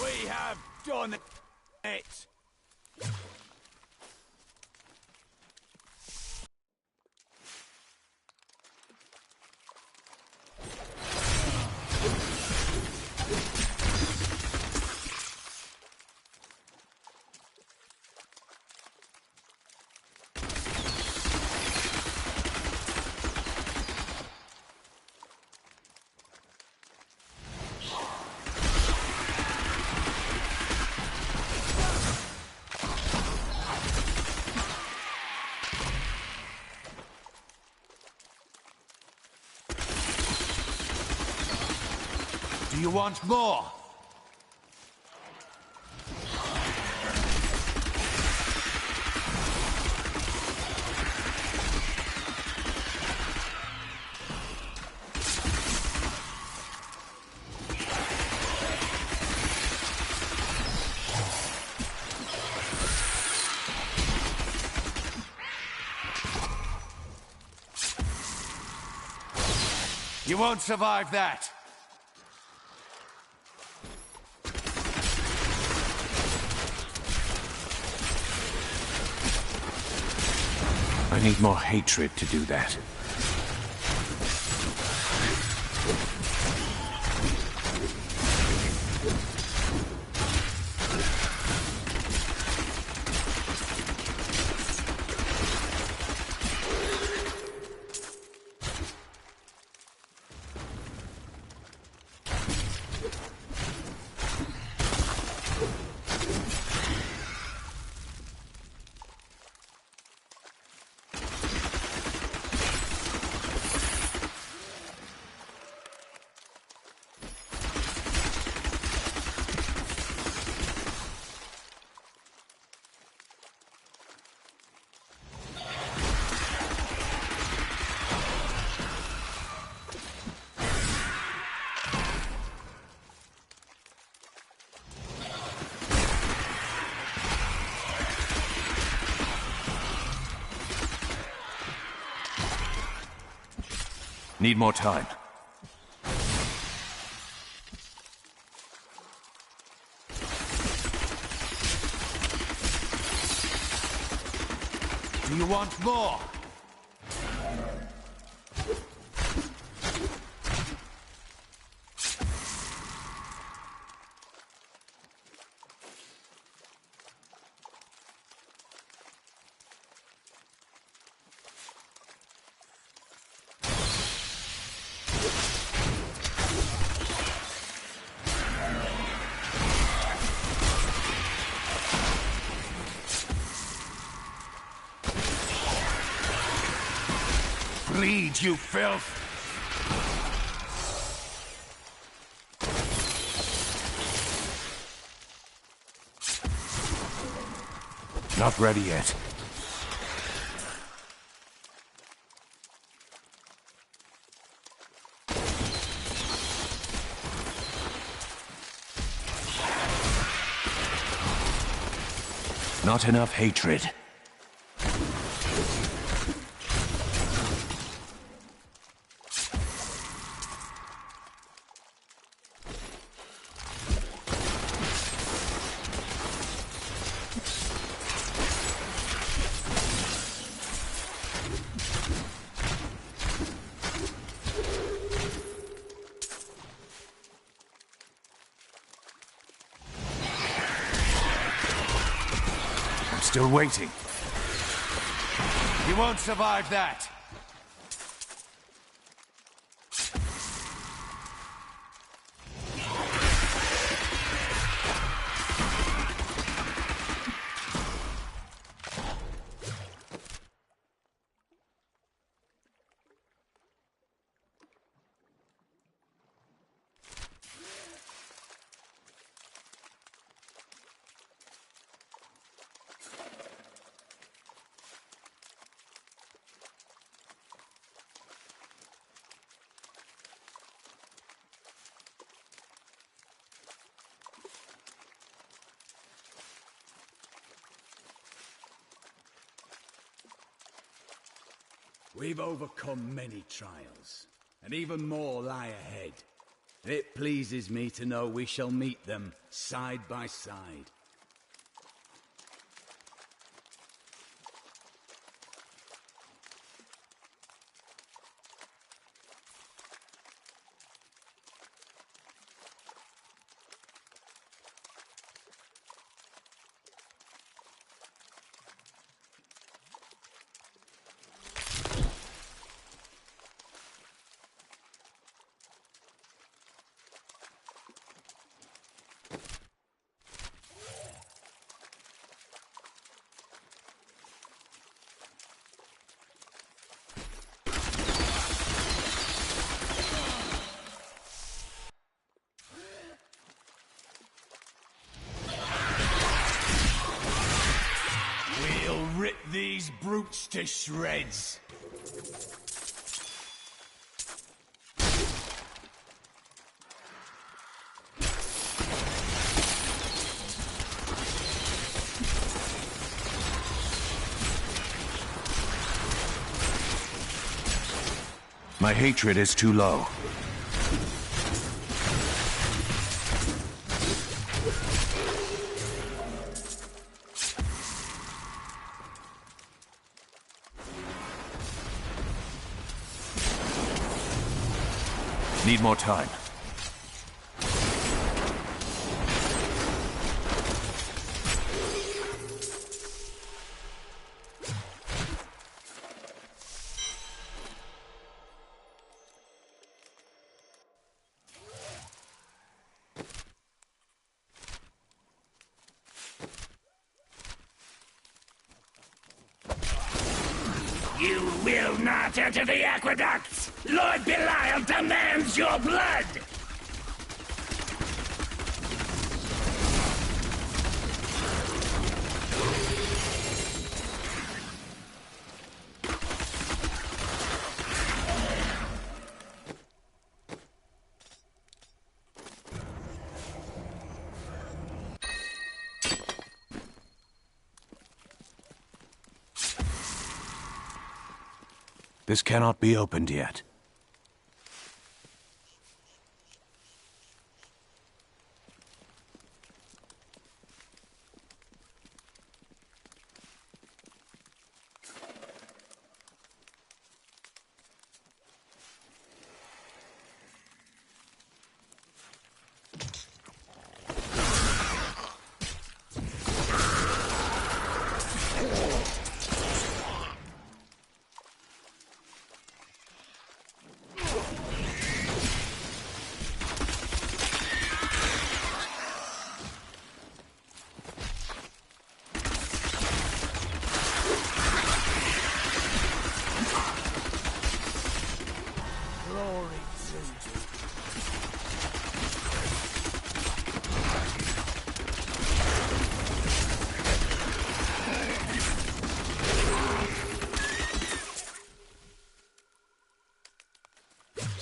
We have done it. Do you want more? You won't survive that. I need more hatred to do that. Need more time. Do you want more? Bleed, you filth! Not ready yet. Not enough hatred. Still waiting. You won't survive that. We've overcome many trials, and even more lie ahead. It pleases me to know we shall meet them side by side. We'll rip these brutes to shreds. My hatred is too low. Need more time. You will not enter the aqueducts! Lord Belial demands your blood! This cannot be opened yet.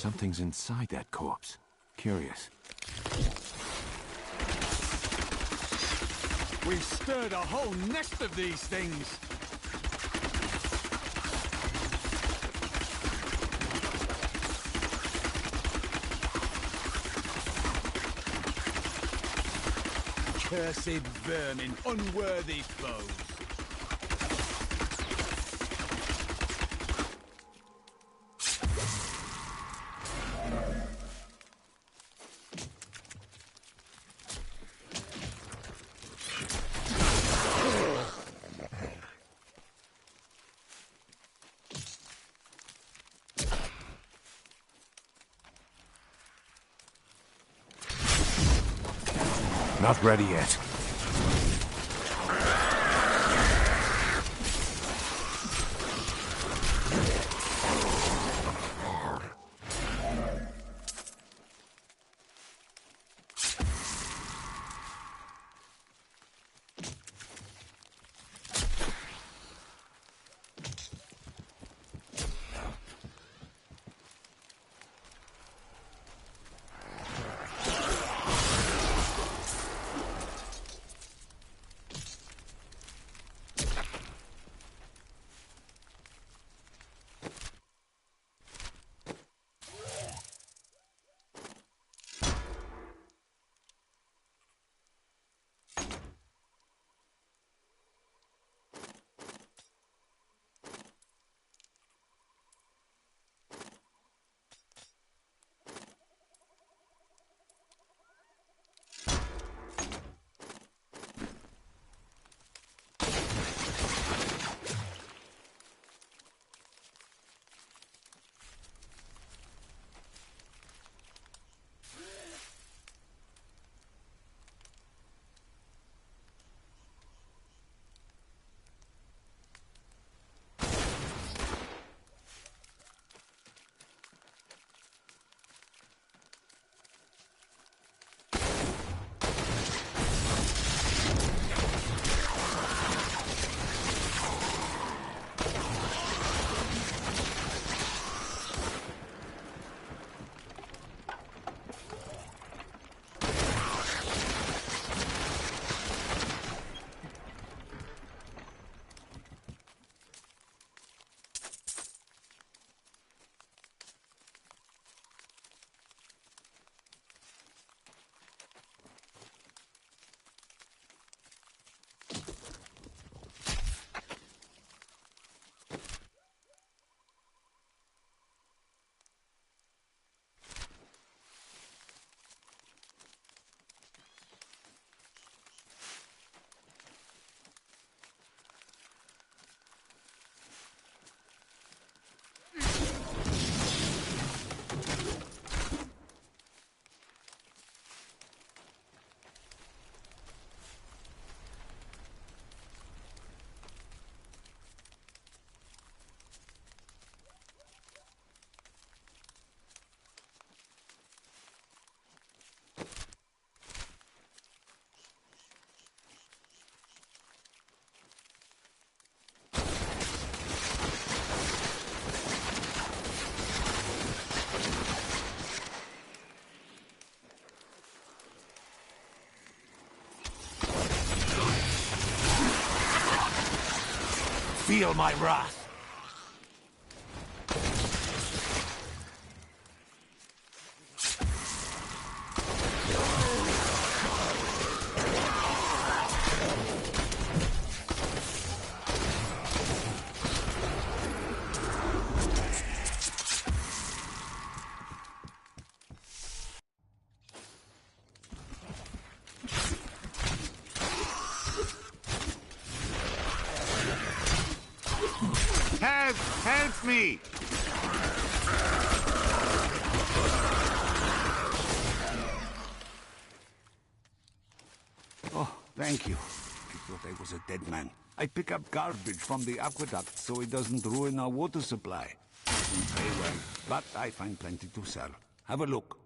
Something's inside that corpse. Curious. We've stirred a whole nest of these things. Cursed vermin, unworthy foes. Not ready yet. Feel my wrath. Help me! Oh, thank you. I thought I was a dead man. I pick up garbage from the aqueduct so it doesn't ruin our water supply. Doesn't pay well, but I find plenty to sell. Have a look.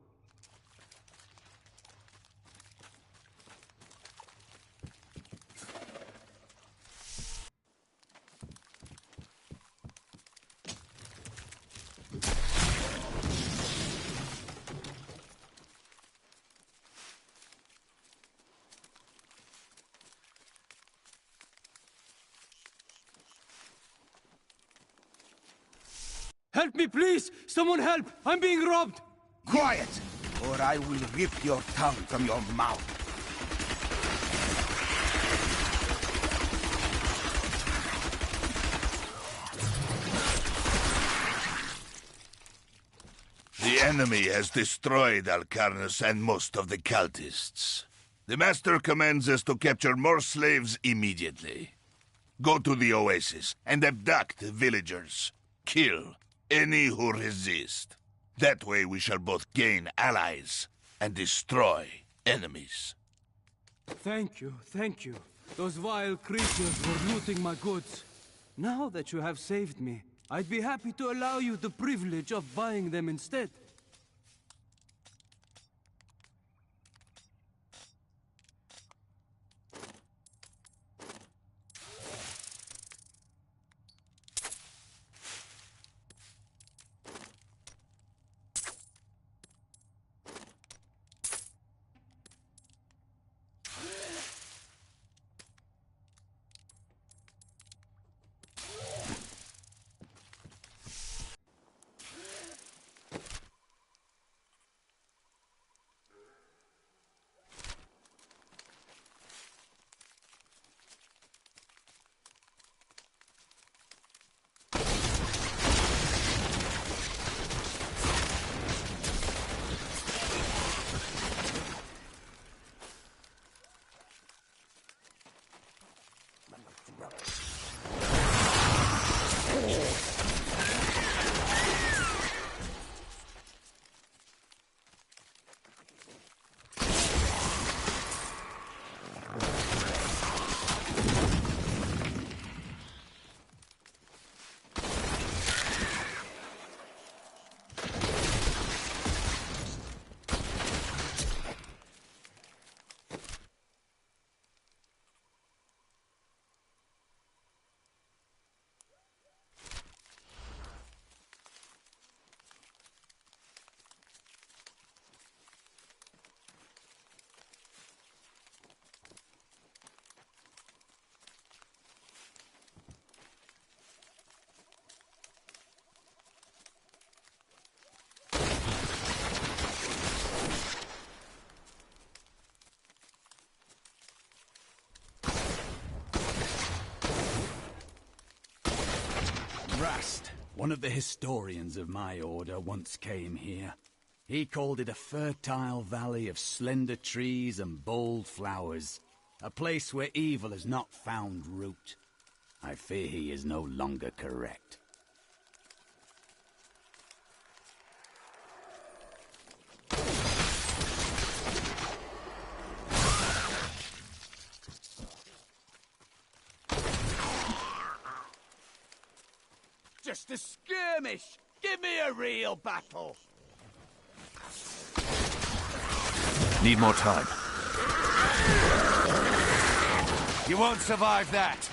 Help me, please! Someone help! I'm being robbed! Quiet, or I will rip your tongue from your mouth. The enemy has destroyed Alcarnus and most of the cultists. The Master commands us to capture more slaves immediately. Go to the oasis and abduct villagers. Kill any who resist. That way we shall both gain allies and destroy enemies. Thank you, thank you. Those vile creatures were looting my goods. Now that you have saved me, I'd be happy to allow you the privilege of buying them instead. Rast, one of the historians of my order, once came here. He called it a fertile valley of slender trees and bold flowers, a place where evil has not found root. I fear he is no longer correct. Just a skirmish! Give me a real battle! Need more time. You won't survive that!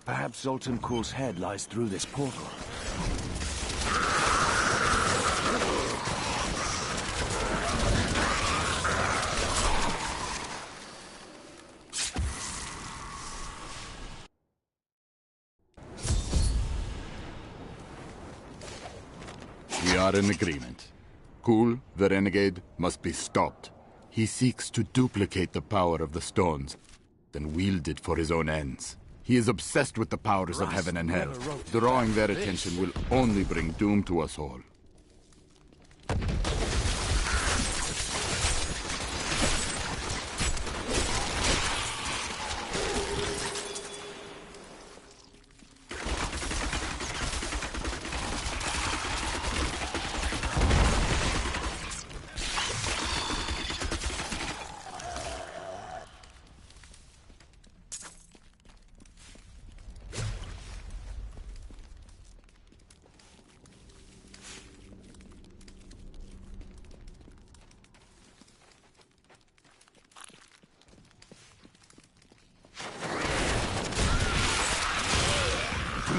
Perhaps Zoltan Kuhl's head lies through this portal. We are in agreement. Kuhl, the renegade, must be stopped. He seeks to duplicate the power of the stones, then wield it for his own ends. He is obsessed with the powers of heaven and hell. Drawing their attention will only bring doom to us all.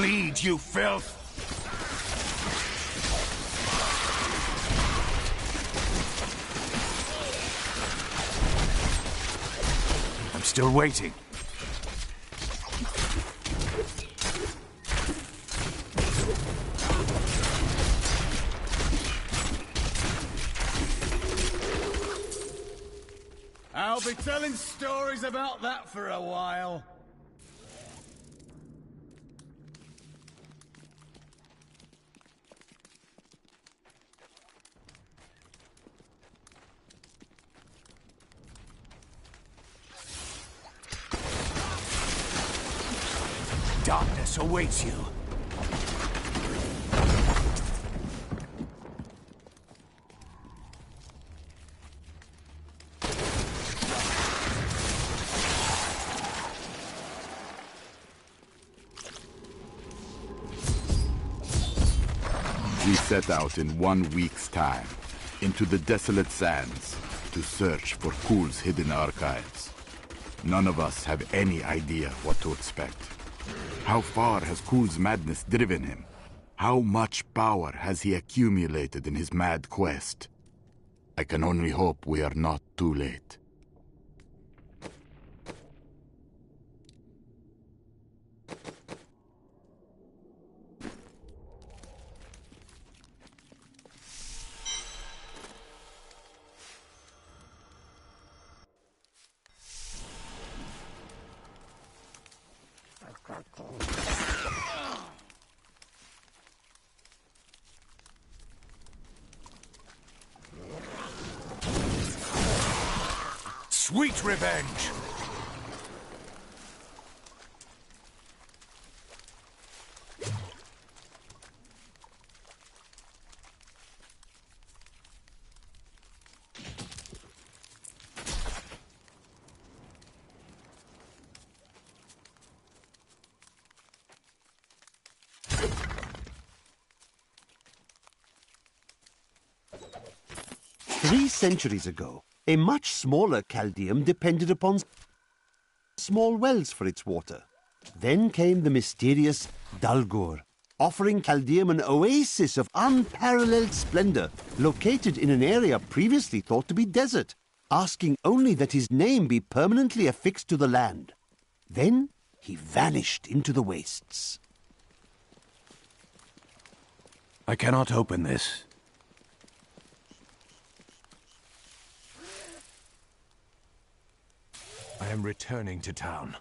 Bleed, you filth! I'm still waiting. I'll be telling stories about that for a while. Darkness awaits you. We set out in 1 week's time, into the desolate sands, to search for Kul's hidden archives. None of us have any idea what to expect. How far has Kul's madness driven him? How much power has he accumulated in his mad quest? I can only hope we are not too late. Sweet revenge! Three centuries ago, a much smaller Chaldeum depended upon small wells for its water. Then came the mysterious Dalgur, offering Chaldeum an oasis of unparalleled splendor, located in an area previously thought to be desert, asking only that his name be permanently affixed to the land. Then he vanished into the wastes. I cannot open this. I am returning to town.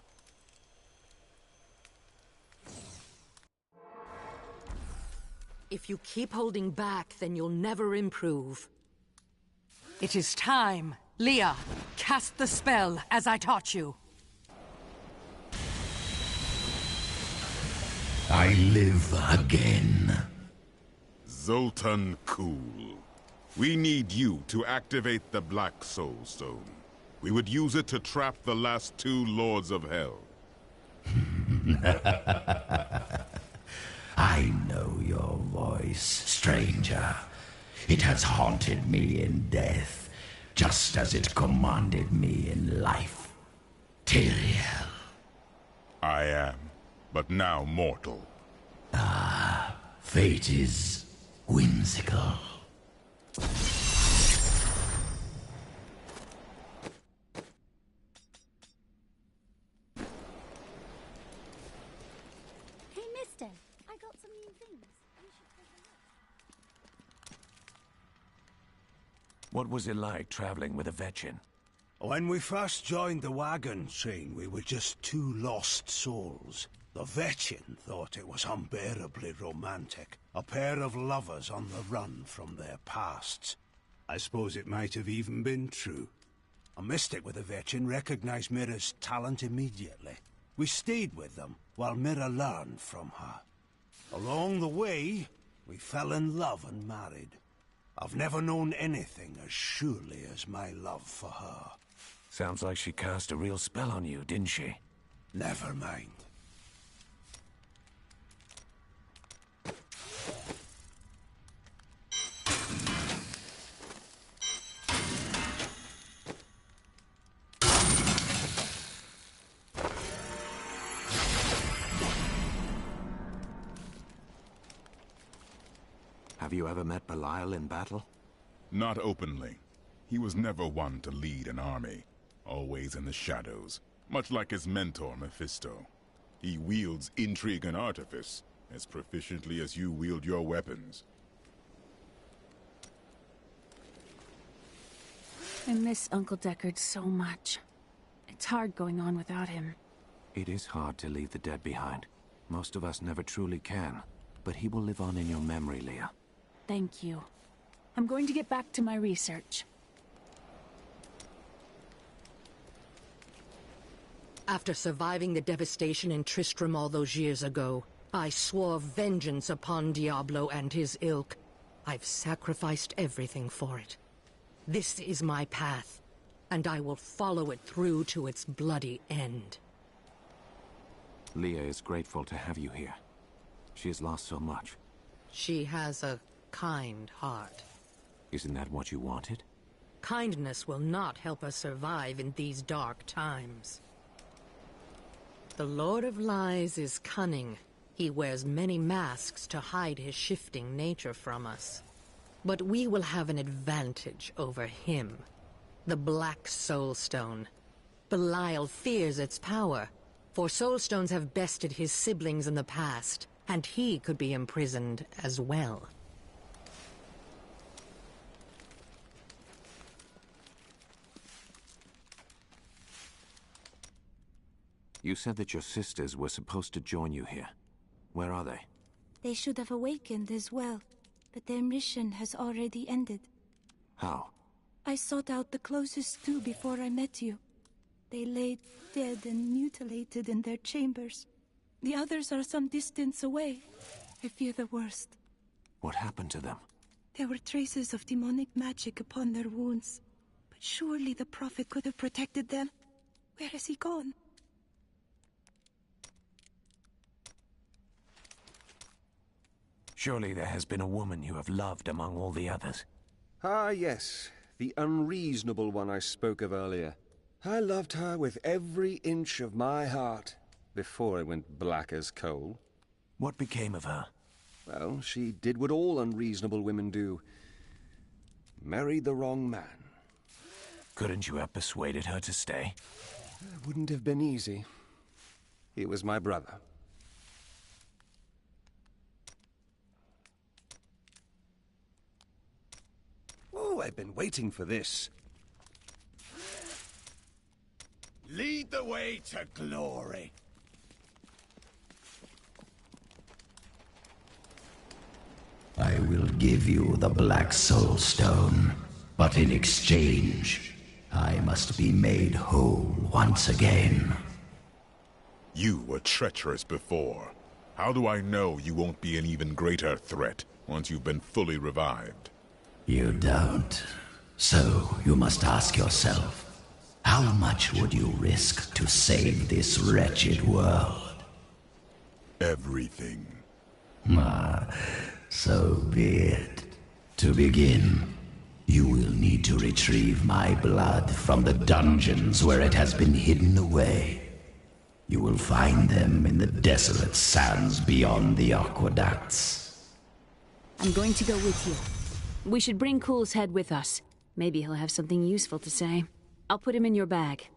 If you keep holding back, then you'll never improve. It is time. Leah, cast the spell as I taught you. I live again. Zoltan Kul. We need you to activate the Black Soul Stone. We would use it to trap the last two Lords of Hell. I know your voice, stranger. It has haunted me in death, just as it commanded me in life. Tyrael. I am, but now mortal. Ah, fate is whimsical. Hey, mister, I got some new things. You should take a look. What was it like traveling with a Vetchin? When we first joined the wagon train, we were just two lost souls. The Vetchin thought it was unbearably romantic. A pair of lovers on the run from their pasts. I suppose it might have even been true. A mystic with a Vetchin recognized Mira's talent immediately. We stayed with them while Mira learned from her. Along the way, we fell in love and married. I've never known anything as surely as my love for her. Sounds like she cast a real spell on you, didn't she? Never mind. Have you ever met Belial in battle? Not openly. He was never one to lead an army, always in the shadows, much like his mentor, Mephisto. He wields intrigue and artifice as proficiently as you wield your weapons. I miss Uncle Deckard so much. It's hard going on without him. It is hard to leave the dead behind. Most of us never truly can. But he will live on in your memory, Leah. Thank you. I'm going to get back to my research. After surviving the devastation in Tristram all those years ago, I swore vengeance upon Diablo and his ilk. I've sacrificed everything for it. This is my path, and I will follow it through to its bloody end. Leah is grateful to have you here. She has lost so much. She has a kind heart. Isn't that what you wanted? Kindness will not help us survive in these dark times. The Lord of Lies is cunning. He wears many masks to hide his shifting nature from us. But we will have an advantage over him. The Black Soul Stone. Belial fears its power, for Soul Stones have bested his siblings in the past, and he could be imprisoned as well. You said that your sisters were supposed to join you here. Where are they? They should have awakened as well, but their mission has already ended. How? I sought out the closest two before I met you. They lay dead and mutilated in their chambers. The others are some distance away. I fear the worst. What happened to them? There were traces of demonic magic upon their wounds. But surely the Prophet could have protected them. Where has he gone? Surely there has been a woman you have loved among all the others. Ah, yes. The unreasonable one I spoke of earlier. I loved her with every inch of my heart, before it went black as coal. What became of her? Well, she did what all unreasonable women do. Married the wrong man. Couldn't you have persuaded her to stay? It wouldn't have been easy. He was my brother. Oh, I've been waiting for this. Lead the way to glory. I will give you the Black Soul Stone, but in exchange, I must be made whole once again. You were treacherous before. How do I know you won't be an even greater threat once you've been fully revived? You don't. So you must ask yourself, how much would you risk to save this wretched world? Everything. So be it. To begin, you will need to retrieve my blood from the dungeons where it has been hidden away. You will find them in the desolate sands beyond the aqueducts. I'm going to go with you. We should bring Cool's head with us. Maybe he'll have something useful to say. I'll put him in your bag.